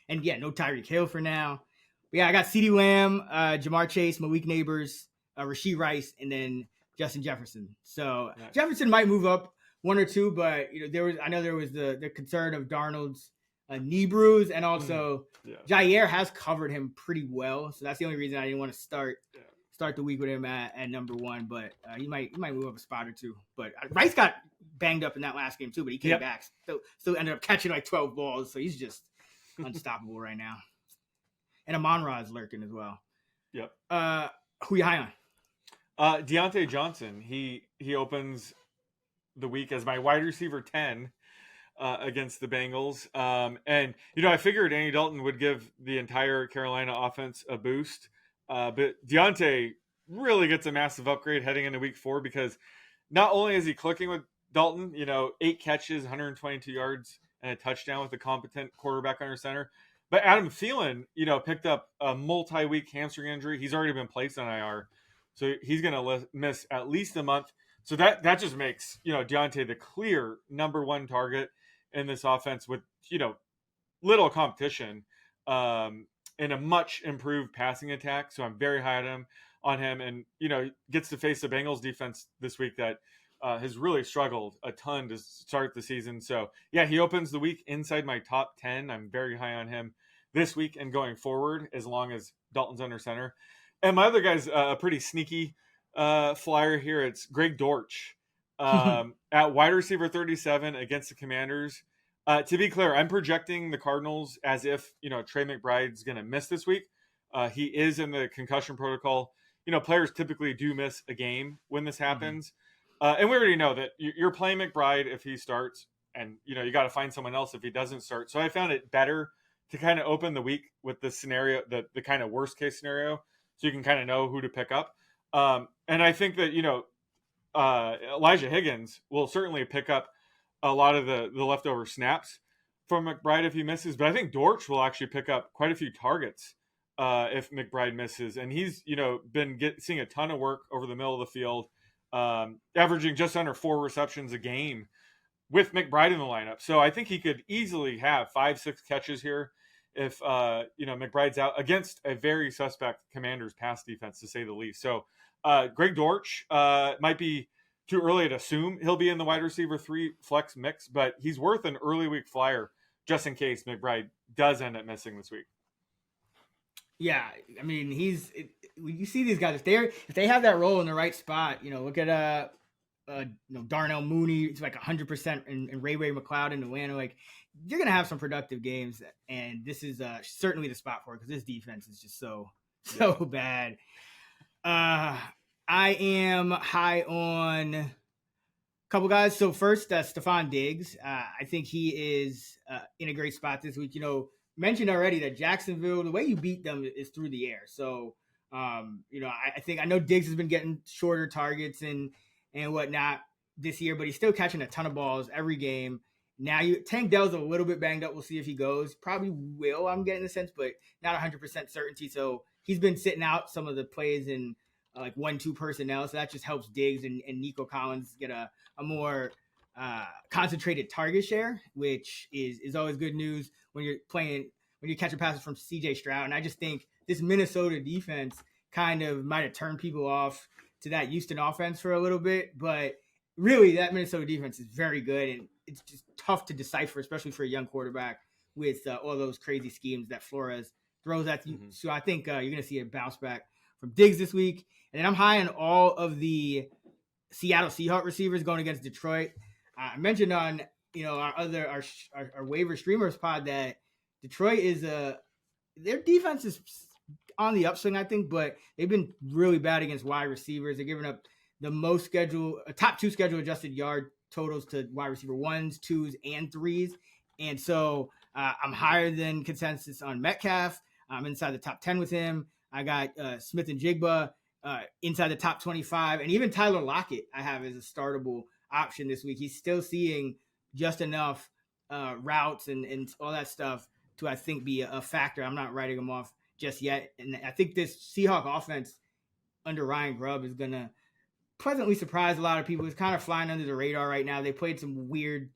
and no Tyreek Hill for now. But I got CeeDee Lamb, Jamar Chase, Malik Neighbors, Rashee Rice, and then Justin Jefferson. So nice. Jefferson might move up 1 or 2, but there was the concern of Darnold's knee bruise, and also Jair has covered him pretty well. So that's the only reason I didn't want to start the week with him at number 1, but he might move up a spot or 2. But Rice got banged up in that last game too, but he came back. Still ended up catching like 12 balls, so he's just unstoppable right now. And Amon-Ra is lurking as well. Yep. Who you high on? Deontay Johnson. He opens the week as my wide receiver 10 against the Bengals. And I figured Andy Dalton would give the entire Carolina offense a boost. But Deontay really gets a massive upgrade heading into week 4, because not only is he clicking with Dalton, 8 catches, 122 yards, and a touchdown with a competent quarterback under center, but Adam Thielen, picked up a multi-week hamstring injury. He's already been placed on IR, so he's going to miss at least a month. So that just makes, Deontay the clear number 1 target in this offense with, little competition. In a much improved passing attack. So I'm very high on him, and, gets to face the Bengals defense this week that has really struggled a ton to start the season. So he opens the week inside my top 10. I'm very high on him this week and going forward, as long as Dalton's under center. And my other guy's a pretty sneaky flyer here. It's Greg Dortch at wide receiver 37 against the Commanders. To be clear, I'm projecting the Cardinals as if, Trey McBride's going to miss this week. He is in the concussion protocol. Players typically do miss a game when this happens. And we already know that you're playing McBride if he starts, and, you got to find someone else if he doesn't start. So I found it better to kind of open the week with the scenario, the kind of worst case scenario, so you can kind of know who to pick up. And I think that, Elijah Higgins will certainly pick up a lot of the leftover snaps from McBride if he misses, but I think Dortch will actually pick up quite a few targets if McBride misses. And he's, been seeing a ton of work over the middle of the field, averaging just under 4 receptions a game with McBride in the lineup. So I think he could easily have 5-6 catches here if, McBride's out against a very suspect Commanders pass defense, to say the least. So Greg Dortch might be too early to assume he'll be in the wide receiver 3 flex mix, but he's worth an early week flyer just in case McBride does end up missing this week. Yeah, I mean, you see these guys, if they have that role in the right spot, look at Darnell Mooney. It's like 100%, and Ray McLeod in Atlanta. Like, you're gonna have some productive games, and this is certainly the spot for it, because this defense is just so bad. I am high on a couple guys. So first, Stephon Diggs. I think he is in a great spot this week. Mentioned already that Jacksonville, the way you beat them is through the air. So, I know Diggs has been getting shorter targets and whatnot this year, but he's still catching a ton of balls every game. Now, Tank Dell's a little bit banged up. We'll see if he goes. Probably will, I'm getting the sense, but not 100% certainty. So he's been sitting out some of the plays in like 1-2 personnel. So that just helps Diggs and Nico Collins get a more concentrated target share, which is always good news when you're catching passes from CJ Stroud. And I just think this Minnesota defense kind of might have turned people off to that Houston offense for a little bit, but really that Minnesota defense is very good, and it's just tough to decipher, especially for a young quarterback with all those crazy schemes that Flores throws at you. Mm-hmm. So I think you're going to see a bounce back from Diggs this week. And then I'm high on all of the Seattle Seahawks receivers going against Detroit. I mentioned on our waiver streamers pod that Detroit is their defense is on the upswing, I think, but they've been really bad against wide receivers. They're giving up the most top 2 schedule adjusted yard totals to wide receiver 1s, 2s, and 3s. And so I'm higher than consensus on Metcalf. I'm inside the top 10 with him. I got Smith and Jigba inside the top 25, and even Tyler Lockett I have as a startable option this week. He's still seeing just enough routes and all that stuff to, I think, be a factor. I'm not writing him off just yet. And I think this Seahawks offense under Ryan Grubb is going to pleasantly surprise a lot of people. It's kind of flying under the radar right now. They played some weird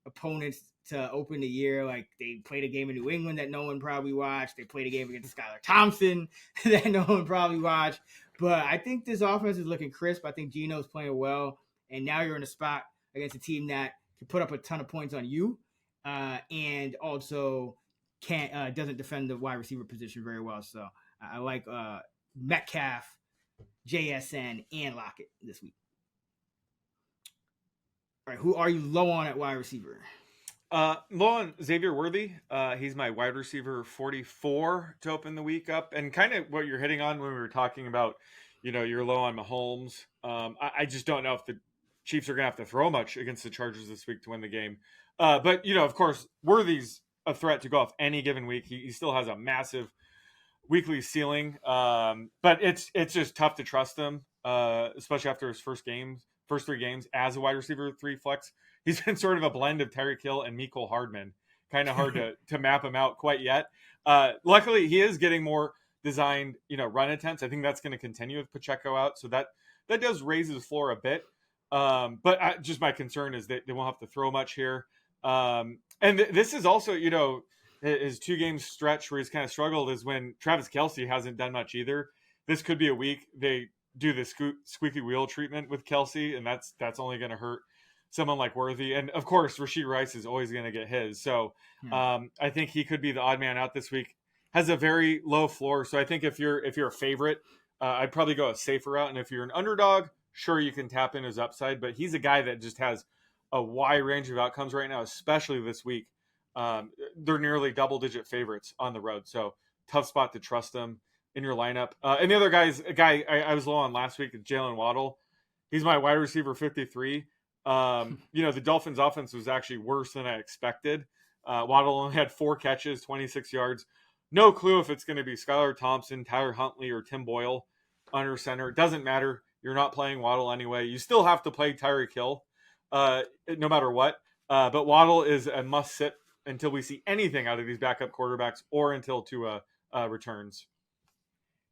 opponents to open the year. Like they played a game in New England that no one probably watched. They played a game against Skylar Thompson that no one probably watched. But I think this offense is looking crisp. I think Geno's playing well. And now you're in a spot against a team that can put up a ton of points on you and also doesn't defend the wide receiver position very well. So I like Metcalf, JSN, and Lockett this week. All right, who are you low on at wide receiver? Low on Xavier Worthy. He's my wide receiver 44 to open the week up. And kind of what you're hitting on when we were talking about, you're low on Mahomes. I just don't know if the Chiefs are going to have to throw much against the Chargers this week to win the game. But, of course, Worthy's a threat to go off any given week. He still has a massive weekly ceiling. But it's just tough to trust him, especially after his first 3 games as a wide receiver 3 flex. He's been sort of a blend of Tyreek Hill and Mecole Hardman. Kind of hard to map him out quite yet. Luckily, he is getting more designed, run attempts. I think that's going to continue with Pacheco out. So that does raise his floor a bit. But just my concern is that they won't have to throw much here. And this is also, his 2 games stretch where he's kind of struggled is when Travis Kelce hasn't done much either. This could be a week they do the squeaky wheel treatment with Kelce, and that's only going to hurt someone like Worthy. And of course, Rashee Rice is always going to get his. So I think he could be the odd man out this week. Has a very low floor. So I think if you're a favorite, I'd probably go a safer route. And if you're an underdog, sure, you can tap in his upside, but he's a guy that just has a wide range of outcomes right now, especially this week. They're nearly double-digit favorites on the road. So tough spot to trust them in your lineup. And the other guy I was low on last week is Jalen Waddle. He's my wide receiver 53. The Dolphins offense was actually worse than I expected. Waddle only had 4 catches, 26 yards. No clue if it's going to be Skylar Thompson, Tyler Huntley, or Tim Boyle under center. It doesn't matter. You're not playing Waddle anyway. You still have to play Tyreek Hill, no matter what. But Waddle is a must sit until we see anything out of these backup quarterbacks or until Tua returns.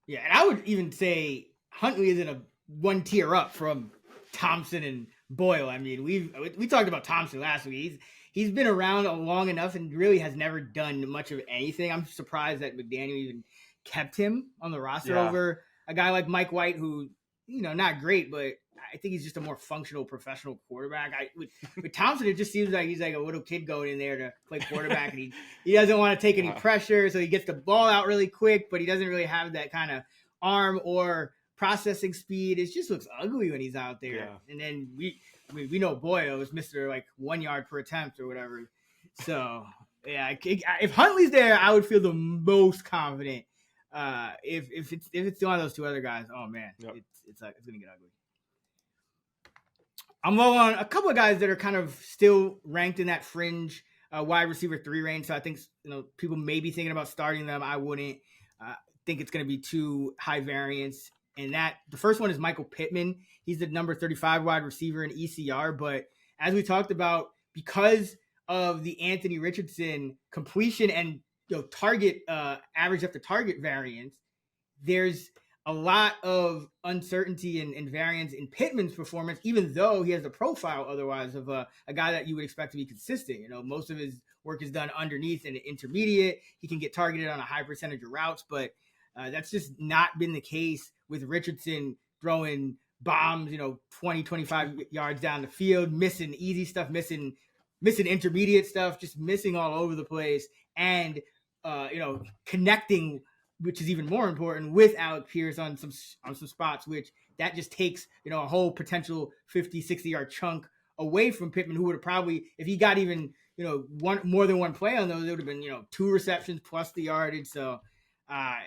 Yeah, and I would even say Huntley is in a 1 tier up from Thompson and Boyle. I mean, we talked about Thompson last week. He's been around long enough and really has never done much of anything. I'm surprised that McDaniel even kept him on the roster over a guy like Mike White, who, not great, but I think he's just a more functional professional quarterback. With Thompson, it just seems like he's like a little kid going in there to play quarterback, and he doesn't want to take any pressure, so he gets the ball out really quick, but he doesn't really have that kind of arm or processing speed. It just looks ugly when he's out there. Yeah. And then we know Boyle is Mr. 1 yard per attempt or whatever. So yeah, if Huntley's there, I would feel the most confident. If it's one of those 2 other guys, oh man, it's gonna get ugly. I'm low on a couple of guys that are kind of still ranked in that fringe wide receiver 3 range. So I think people may be thinking about starting them. I wouldn't think it's going to be too high variance. And the first one is Michael Pittman. He's the number 35 wide receiver in ECR. But as we talked about, because of the Anthony Richardson completion and target average after target variance, there's a lot of uncertainty and variance in Pittman's performance, even though he has the profile otherwise of a guy that you would expect to be consistent. Most of his work is done underneath and intermediate. He can get targeted on a high percentage of routes, but that's just not been the case with Richardson throwing bombs, 20, 25 yards down the field, missing easy stuff, missing intermediate stuff, just missing all over the place, and connecting, which is even more important, with Alec Pierce on some spots, which that just takes a whole potential 50, 60-yard chunk away from Pittman, who would have probably, if he got even more than one play on those, it would have been 2 receptions plus the yardage. So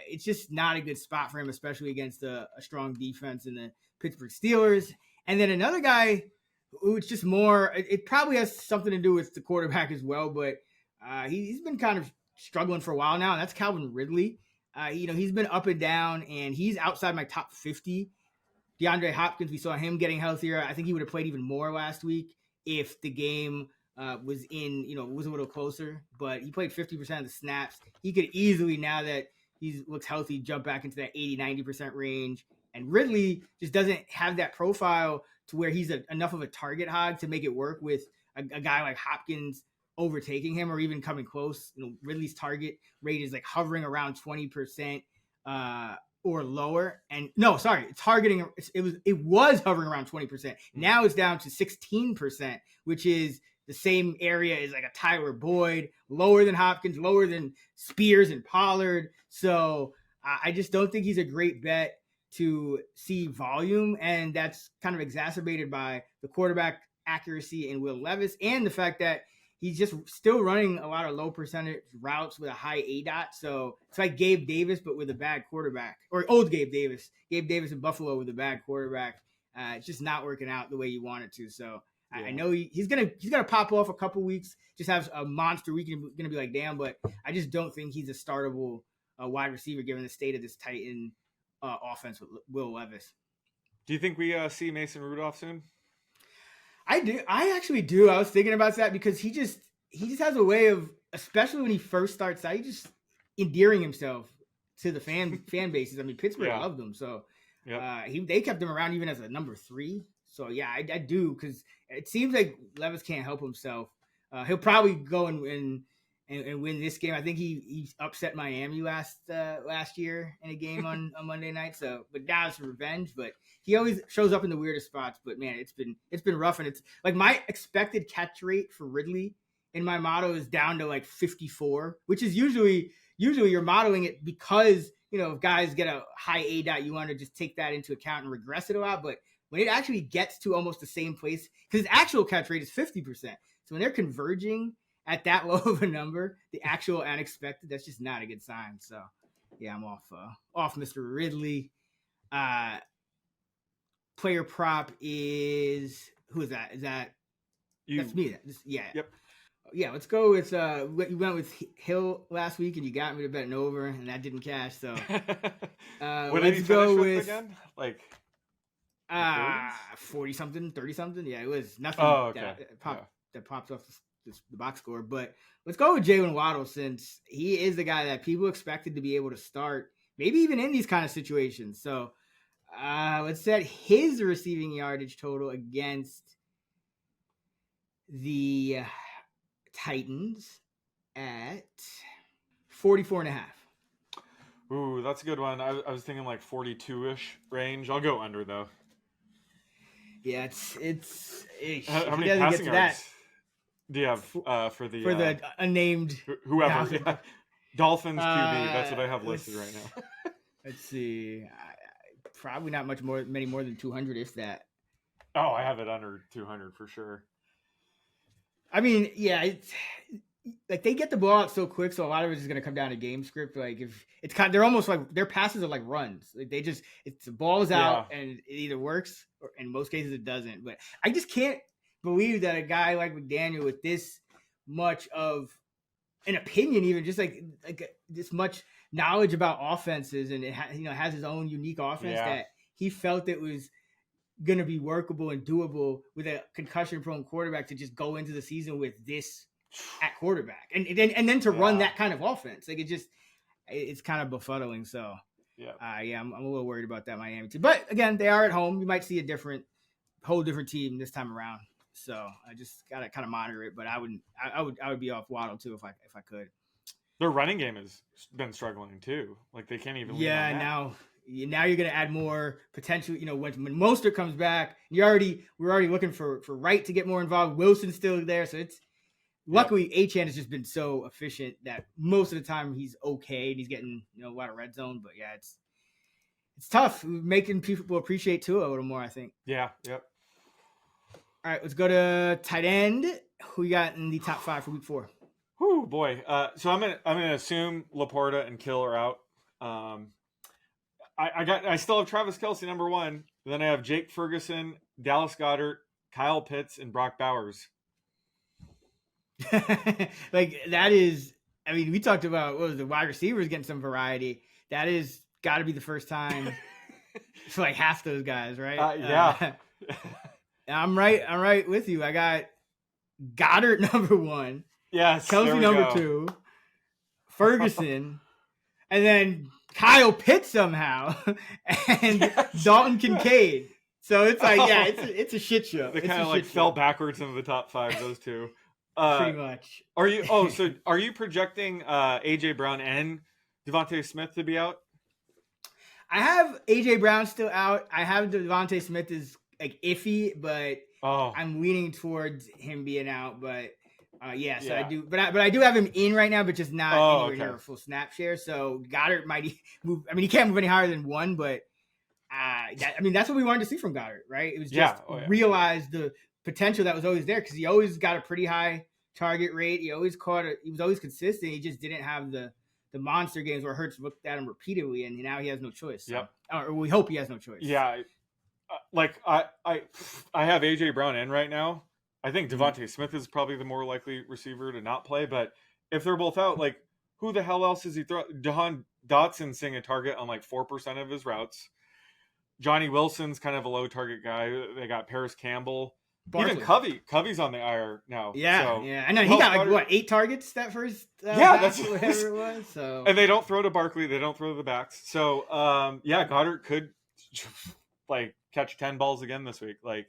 it's just not a good spot for him, especially against a strong defense in the Pittsburgh Steelers. And then another guy who it's just more, it probably has something to do with the quarterback as well, but he's been kind of struggling for a while now, and that's Calvin Ridley. He's been up and down, and he's outside my top 50. DeAndre Hopkins, we saw him getting healthier. I think he would have played even more last week if the game was a little closer, but he played 50% of the snaps. He could easily, now that he looks healthy, jump back into that 80-90% range. And Ridley just doesn't have that profile to where he's enough of a target hog to make it work with a guy like Hopkins overtaking him or even coming close. Ridley's target rate is like hovering around 20% or lower. And no, sorry, targeting it was hovering around 20%. Now it's down to 16%, which is the same area as like a Tyler Boyd, lower than Hopkins, lower than Spears and Pollard. So I just don't think he's a great bet to see volume, and that's kind of exacerbated by the quarterback accuracy in Will Levis and the fact that he's just still running a lot of low percentage routes with a high ADOT. So it's like Gabe Davis, but with a bad quarterback, or old Gabe Davis in Buffalo with a bad quarterback. It's just not working out the way you want it to. So yeah. I know he's gonna pop off a couple weeks, just have a monster week and gonna be like, damn, but I just don't think he's a startable wide receiver given the state of this Titan offense with Will Levis. Do you think we see Mason Rudolph soon? I do. I actually do. I was thinking about that because he just has a way of, especially when he first starts out, he just endearing himself to the fan bases. I mean, Pittsburgh loved him, so they kept him around even as a number 3. So yeah, I do, because it seems like Levis can't help himself. He'll probably go and win this game. I think he upset Miami last year in a game on Monday night. So, but now it's revenge. But he always shows up in the weirdest spots. But man, it's been rough, and it's like my expected catch rate for Ridley in my model is down to like 54, which is usually you're modeling it because if guys get a high ADOT, you want to just take that into account and regress it a lot. But when it actually gets to almost the same place, because his actual catch rate is 50%. So when they're converging at that low of a number, the actual unexpected, that's just not a good sign. So yeah, I'm off Mr. Ridley. Player prop is, who is that? Is that you? That's me. Yeah. Yep. Yeah, let's go with you went with Hill last week and you got me to bet an over and that didn't cash. So let's go with again? Like 40 something, 30 something. Yeah, it was nothing that popped off the box score. But let's go with Jaylen Waddle, since he is the guy that people expected to be able to start, maybe even in these kind of situations. So let's set his receiving yardage total against the Titans at 44.5. Ooh, that's a good one. I was thinking like 42-ish range. I'll go under though. Yeah, it's how many passing yards do you have for the unnamed whoever? Yeah. Dolphins QB. That's what I have listed right now. Let's see. Probably not many more than 200, if that. Oh, I have it under 200 for sure. I mean, yeah, it's like they get the ball out so quick, so a lot of it is going to come down to game script. Like if it's they're almost like their passes are like runs. Like the ball is out and it either works or in most cases it doesn't. But I just can't believe that a guy like McDaniel with this much of an opinion, even just like this much knowledge about offenses, and it has his own unique offense that he felt it was going to be workable and doable with a concussion-prone quarterback to just go into the season with this at quarterback, and then to run that kind of offense. Like it's kind of befuddling. So Yeah. I'm a little worried about that Miami team. But again, they are at home. You might see a whole different team this time around. So I just gotta kind of monitor it. But I would be off Waddle too if I could. Their running game has been struggling too. Like they can't even. Yeah, now you're gonna add more potential. When Mostert comes back, we're already looking for Wright to get more involved. Wilson's still there, so it's luckily Achane has just been so efficient that most of the time he's okay and he's getting a lot of red zone. But yeah, it's tough making people appreciate Tua a little more, I think. Yeah. Yep. All right, let's go to tight end. Who you got in the top 5 for week 4? Oh boy. So I'm gonna assume Laporta and Kill are out. I still have Travis Kelce number 1. Then I have Jake Ferguson, Dallas Goedert, Kyle Pitts, and Brock Bowers. Like that is. I mean, we talked about the wide receivers getting some variety. That is got to be the first time for like half those guys, right? Yeah. I'm right with you. I got Goddard number 1. Yes. Kelce number 2. Ferguson. And then Kyle Pitts somehow. And Dalton Kincaid. So it's like, it's a shit show. They kind of like fell backwards into the top 5, those two. Pretty much. Are you projecting AJ Brown and Devontae Smith to be out? I have AJ Brown still out. I have Devontae Smith is like iffy, but I'm leaning towards him being out. But so I do. But I do have him in right now, but just not anywhere near a full snap share. So Goddard might move. I mean, he can't move any higher than 1, but that's what we wanted to see from Goddard, right? It was just realize the potential that was always there because he always got a pretty high target rate. He always he was always consistent. He just didn't have the monster games where Hurts looked at him repeatedly, and now he has no choice. So. Yep. Or we hope he has no choice. Yeah. I have AJ Brown in right now. I think Devontae Smith is probably the more likely receiver to not play, but if they're both out, like who the hell else is he throw? Jahan Dotson seeing a target on like 4% of his routes. Johnny Wilson's kind of a low target guy. They got Paris Campbell. Barkley. Even Covey's on the IR now. Yeah. I know he got like 8 targets that first. That's whatever it was. So and they don't throw to Barkley. They don't throw to the backs. So Goddard could like catch 10 balls again this week. Like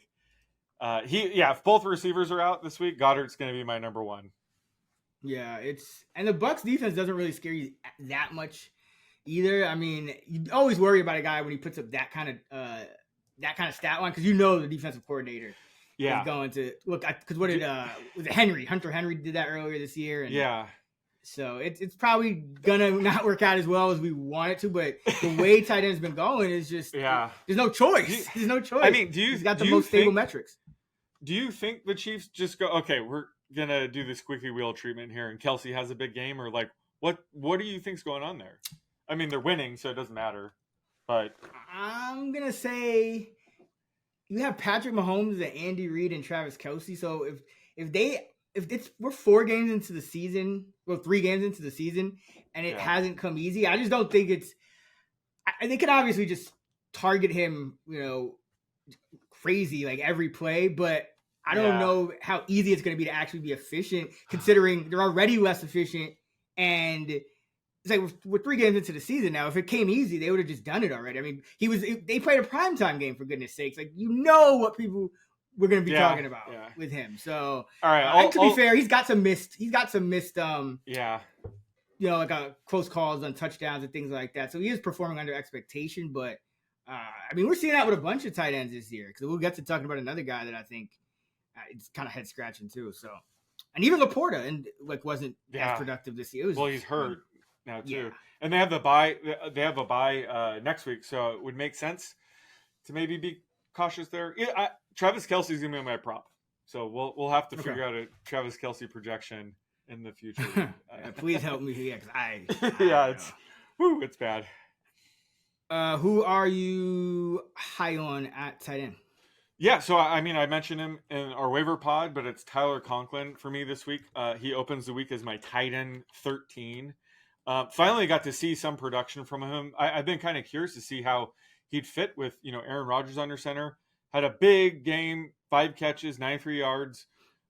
if both receivers are out this week, Goddard's going to be my number 1. Yeah, and the Bucs defense doesn't really scare you that much either. I mean, you always worry about a guy when he puts up that kind of stat line because the defensive coordinator. Is going to look because what did was it Hunter Henry did that earlier this year, and so it's probably gonna not work out as well as we want it to. But the way tight end's been going is just there's no choice. There's no choice. I mean, he's got the most stable metrics. Do you think the Chiefs just go we're gonna do the squeaky wheel treatment here, and Kelce has a big game, or like what do you think's going on there? I mean, they're winning, so it doesn't matter. But I'm gonna say. You have Patrick Mahomes and Andy Reid and Travis Kelce. So we're 4 games into the season, 3 games into the season, and it hasn't come easy. I just don't think they could obviously just target him, crazy like every play, but I don't know how easy it's going to be to actually be efficient considering they're already less efficient. And it's like we're 3 games into the season now. If it came easy, they would have just done it already. I mean, they played a primetime game for goodness sakes. Like what people were going to be talking about with him. So, all right. To be fair, he's got some missed. Like close calls on touchdowns and things like that. So he is performing under expectation. But I mean, we're seeing that with a bunch of tight ends this year because we'll get to talking about another guy that I think it's kind of head scratching too. So, and even Laporta wasn't as productive this year. He's hurt. Now too, and they have a bye next week, so it would make sense to maybe be cautious there. Travis Kelce's gonna be my prop, so we'll have to figure out a Travis Kelce projection in the future. Please help me here, because it's bad. Who are you high on at tight end? Yeah, so I mean, I mentioned him in our waiver pod, but it's Tyler Conklin for me this week. He opens the week as my tight end 13. Finally got to see some production from him. I've been kind of curious to see how he'd fit with, Aaron Rodgers under center. Had a big game, 5 catches, 93 yards,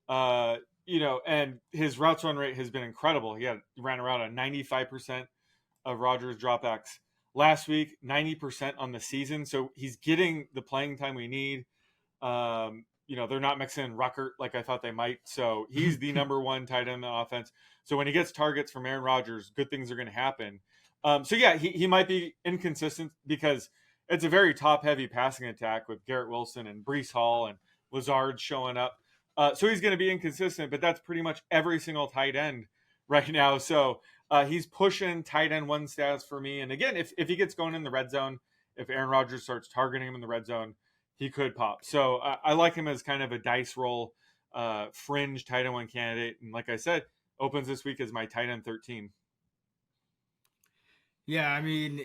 and his routes run rate has been incredible. He ran around a 95% of Rodgers dropbacks. last week, 90% on the season. So he's getting the playing time we need. They're not mixing in Ruckert like I thought they might. So he's the number one tight end in the offense. So when he gets targets from Aaron Rodgers, good things are going to happen. He might be inconsistent because it's a very top-heavy passing attack with Garrett Wilson and Breece Hall and Lazard showing up. So he's going to be inconsistent, but that's pretty much every single tight end right now. So he's pushing tight end one stats for me. And again, if he gets going in the red zone, if Aaron Rodgers starts targeting him in the red zone, he could pop. So I like him as kind of a dice roll, fringe tight end one candidate. And like I said, opens this week as my tight end 13. Yeah, I mean,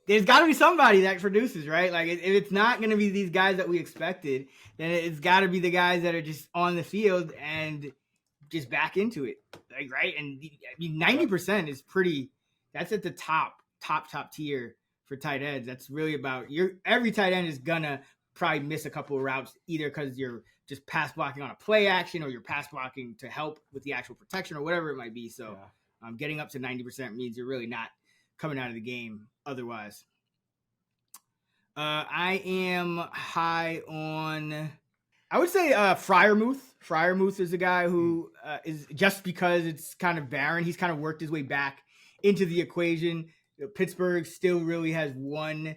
there's got to be somebody that produces, right? Like, if it's not going to be these guys that we expected, then it's got to be the guys that are just on the field and just back into it, like, right? And I mean, 90% is pretty. That's at the top tier for tight ends. That's really about every tight end is gonna probably miss a couple of routes, either because you're just pass blocking on a play action or you're pass blocking to help with the actual protection or whatever it might be. So getting up to 90% means you're really not coming out of the game otherwise. I am high on, I would say, Freiermuth. Freiermuth is a guy who is, just because it's kind of barren, he's kind of worked his way back into the equation. Pittsburgh still really has one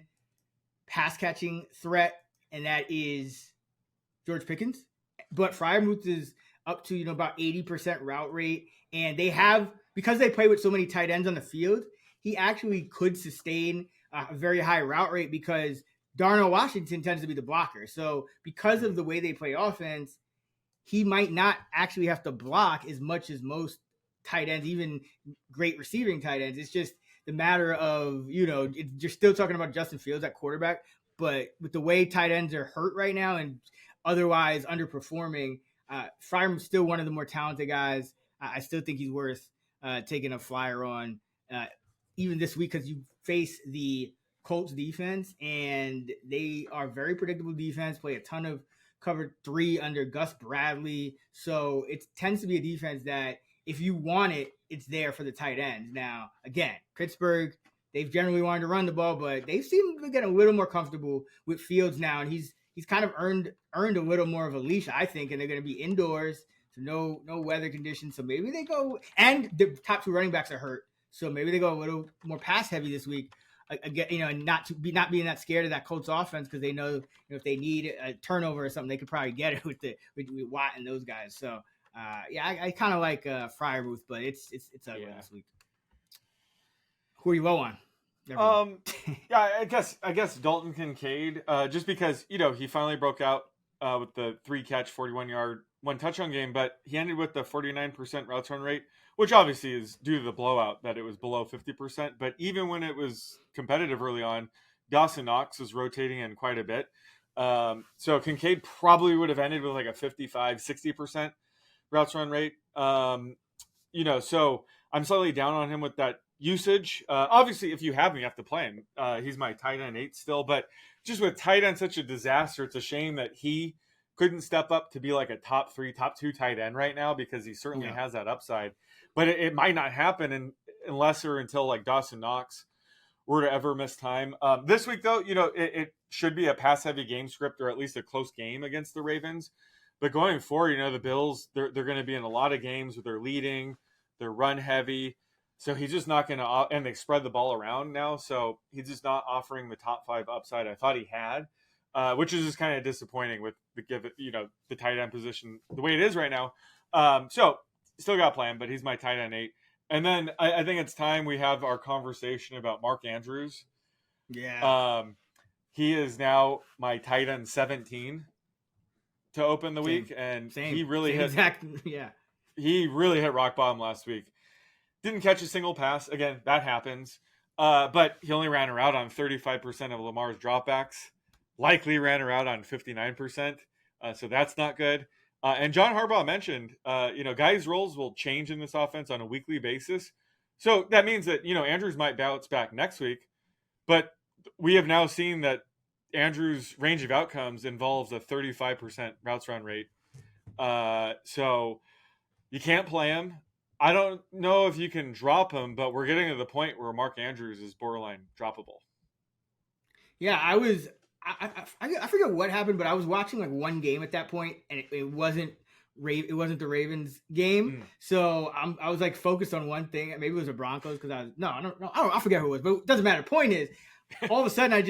pass catching threat, and that is George Pickens. But Freiermuth is up to about 80% route rate, and they have, because they play with so many tight ends on the field, he actually could sustain a very high route rate because Darnell Washington tends to be the blocker. So because of the way they play offense, he might not actually have to block as much as most tight ends, even great receiving tight ends. It's just the matter of, you're still talking about Justin Fields at quarterback, but with the way tight ends are hurt right now and otherwise underperforming, Freiermuth's still one of the more talented guys. I still think he's worth taking a flyer on, even this week, because you face the Colts defense, and they are very predictable defense, play a ton of cover 3 under Gus Bradley. So it tends to be a defense that if you want it, it's there for the tight ends. Now, again, Pittsburgh, they've generally wanted to run the ball, but they seem to get a little more comfortable with Fields now, and he's kind of earned a little more of a leash, I think, and they're going to be indoors, so no weather conditions. So maybe they go, and the top 2 running backs are hurt, so maybe they go a little more pass heavy this week. Again, and not being that scared of that Colts offense, because they know, if they need a turnover or something, they could probably get it with Watt and those guys. So I kind of like Freiermuth, but it's ugly this week. Who are you low on? I guess Dalton Kincaid, just because he finally broke out with the 3-catch, 41-yard, 1 touchdown game, but he ended with the 49% routes run rate, which obviously is due to the blowout that it was below 50%. But even when it was competitive early on, Dawson Knox was rotating in quite a bit. So Kincaid probably would have ended with like a 55-60% routes run rate. So I'm slightly down on him with that usage. Obviously, if you have him, you have to play him. He's my tight end 8 still, but just with tight end such a disaster, it's a shame that he couldn't step up to be like a top 3, top 2 tight end right now, because he certainly has that upside. But it might not happen unless or until like Dawson Knox were to ever miss time. This week, though, it should be a pass-heavy game script, or at least a close game against the Ravens. But going forward, the Bills, they're going to be in a lot of games where they're leading, they're run-heavy. So he's just not going to – and they spread the ball around now. So he's just not offering the top 5 upside I thought he had, which is just kind of disappointing with the tight end position the way it is right now. So still got to play him, but he's my tight end 8. And then I think it's time we have our conversation about Mark Andrews. Yeah. He is now my tight end 17 to open the week, and he really hit he really hit rock bottom last week. Didn't catch a single pass. Again, that happens. But he only ran her out on 35% of Lamar's dropbacks. Likely ran her out on 59%. So that's not good. And John Harbaugh mentioned, guys' roles will change in this offense on a weekly basis. So that means that, Andrews might bounce back next week. But we have now seen that Andrews' range of outcomes involves a 35% routes run rate. So you can't play him. I don't know if you can drop him, but we're getting to the point where Mark Andrews is borderline droppable. Yeah, I forget what happened, but I was watching like one game at that point, and it wasn't the Ravens game. So I was like focused on one thing. Maybe it was the Broncos because I don't know. I forget who it was, but it doesn't matter. Point is, all of a sudden I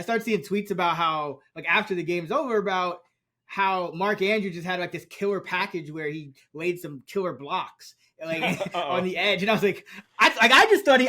start seeing tweets about how like after the game's over about how Mark Andrews just had like this killer package where he laid some killer blocks like on the edge, and I was like, I just thought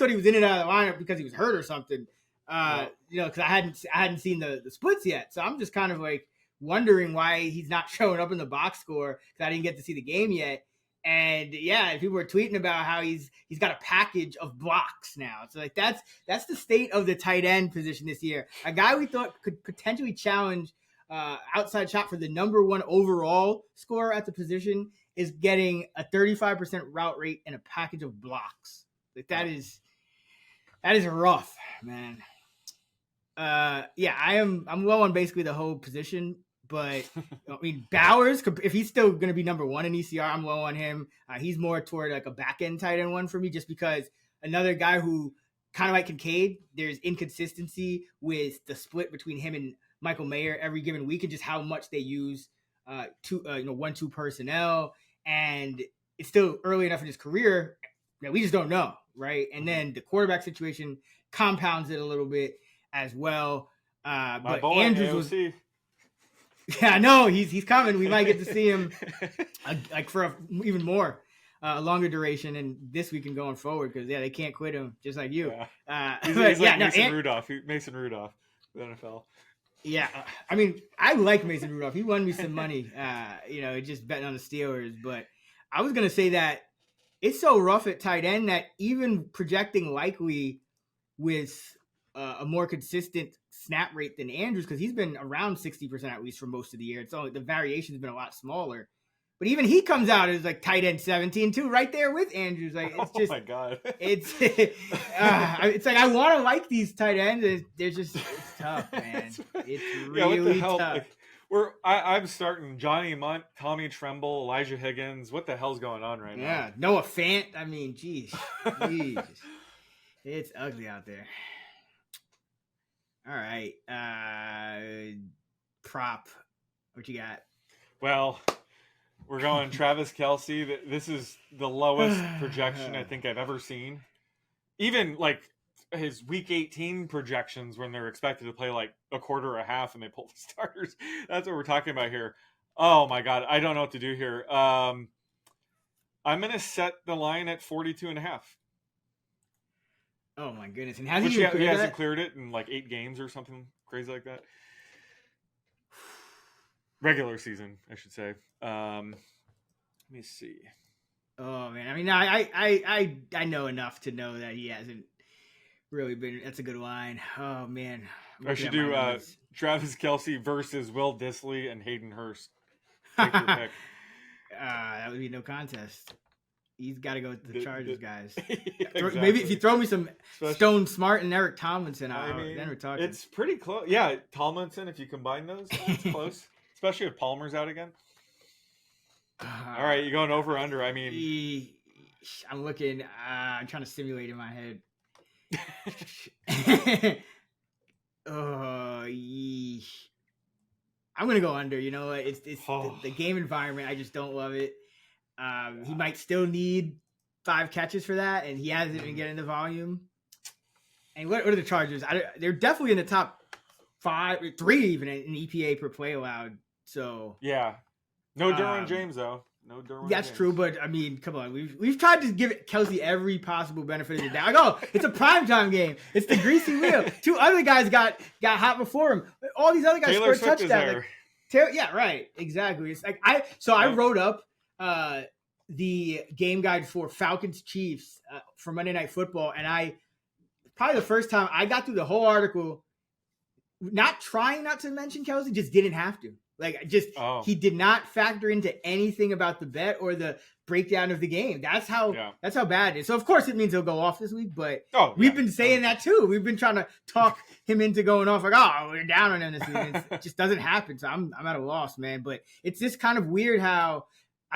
he was in and out of the lineup because he was hurt or something. Because I hadn't seen the splits yet, so I'm just kind of like wondering why he's not showing up in the box score because I didn't get to see the game yet. And yeah, people were tweeting about how he's got a package of blocks now. So like that's the state of the tight end position this year. A guy we thought could potentially challenge outside shot for the number one overall scorer at the position is getting a 35% route rate and a package of blocks. Like that is rough, man. I'm low on basically the whole position, but I mean Bowers, if he's still going to be number one in ECR, I'm low on him. He's more toward like a back end tight end one for me, just because another guy who kind of like Kincaid, there's inconsistency with the split between him and Michael Mayer every given week, and just how much they use 1-2 personnel, and it's still early enough in his career that we just don't know, right? And then the quarterback situation compounds it a little bit as well. But boy, Andrews AOC. Yeah, no, he's coming. We might get to see him like for even more a longer duration, and this week and going forward, because they can't quit him just like you. Yeah. He's like Mason Rudolph, the NFL. Yeah, I mean, I like Mason Rudolph. He won me some money, just betting on the Steelers. But I was gonna say that it's so rough at tight end that even projecting likely with a more consistent snap rate than Andrews, because he's been around 60% at least for most of the year. It's only the variation's been a lot smaller. But even he comes out as like tight end 17 too, right there with Andrews. Like it's just, oh my god, it's like I want to like these tight ends. It's tough, man. It's really tough. Like, I'm starting Johnny Munt, Tommy Tremble, Elijah Higgins. What the hell's going on right now? Yeah, Noah Fant. I mean, geez, it's ugly out there. All right, prop. What you got? Well, we're going Travis Kelce. This is the lowest projection I think I've ever seen. Even like his week 18 projections when they're expected to play like a quarter or a half and they pull the starters. That's what we're talking about here. Oh my God. I don't know what to do here. I'm going to set the line at 42.5. Oh my goodness. And he hasn't cleared it in like 8 games or something crazy like that. Regular season, I should say. Let me see. Oh man, I mean, I know enough to know that he hasn't really been. That's a good line. Oh man, I should do Travis Kelce versus Will Dissly and Hayden Hurst. Take your pick. That would be no contest. He's got to go with the Chargers guys. Exactly. Maybe if you throw me some Stone Smart and Eric Tomlinson, then we're talking. It's pretty close. Yeah, Tomlinson. If you combine those, it's close. Especially if Palmer's out again. All right, you going over or under? I mean, I'm looking. I'm trying to simulate in my head. I'm gonna go under. You know, it's the game environment. I just don't love it. He might still need 5 catches for that, and he hasn't been getting the volume. And what are the Chargers? They're definitely in the top 3 even in EPA per play allowed. So yeah, no Derwin James though. No Derwin. That's true, but I mean, come on, we've tried to give Kelce every possible benefit of the doubt. Like, oh, it's a primetime game. It's the greasy wheel. 2 other guys got hot before him. All these other guys scored touchdowns. Yeah, right, exactly. It's like I wrote up the game guide for Falcons Chiefs for Monday Night Football, and probably the first time I got through the whole article, not trying not to mention Kelce, just didn't have to. Like, he did not factor into anything about the bet or the breakdown of the game. That's how bad it is. So, of course, it means he'll go off this week, but we've been saying that too. We've been trying to talk him into going off, like, oh, we're down on him this week. It just doesn't happen. So I'm at a loss, man. But it's just kind of weird how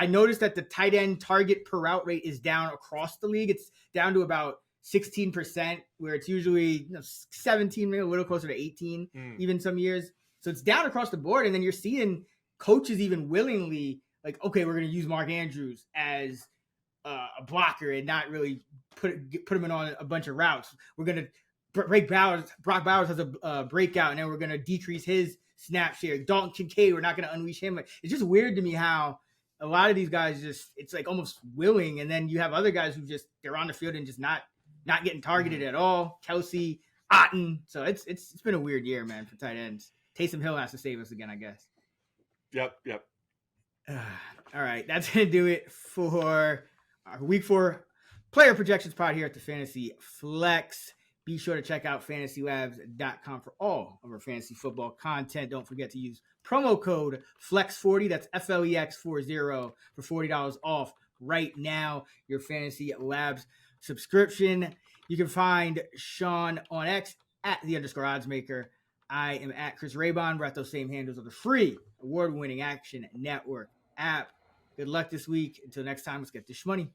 I noticed that the tight end target per route rate is down across the league. It's down to about 16%, where it's usually 17, maybe a little closer to 18, even some years. So it's down across the board. And then you're seeing coaches even willingly like, okay, we're going to use Mark Andrews as a blocker and not really put him in on a bunch of routes. We're going to break Bowers. Brock Bowers has a breakout, and then we're going to decrease his snap share. Dalton Kincaid, we're not going to unleash him. It's just weird to me how a lot of these guys just, it's like almost willing. And then you have other guys who just, they're on the field and just not getting targeted at all. Kelsey, Otten. So it's been a weird year, man, for tight ends. Taysom Hill has to save us again, I guess. Yep. All right. That's going to do it for our week 4 player projections pod here at the Fantasy Flex. Be sure to check out FantasyLabs.com for all of our fantasy football content. Don't forget to use promo code FLEX40. That's FLEX40 for $40 off right now. Your Fantasy Labs subscription. You can find Sean on X at @_oddsmaker. I am at Chris Raybon. We're at those same handles of the free award-winning Action Network app. Good luck this week. Until next time, let's get this money.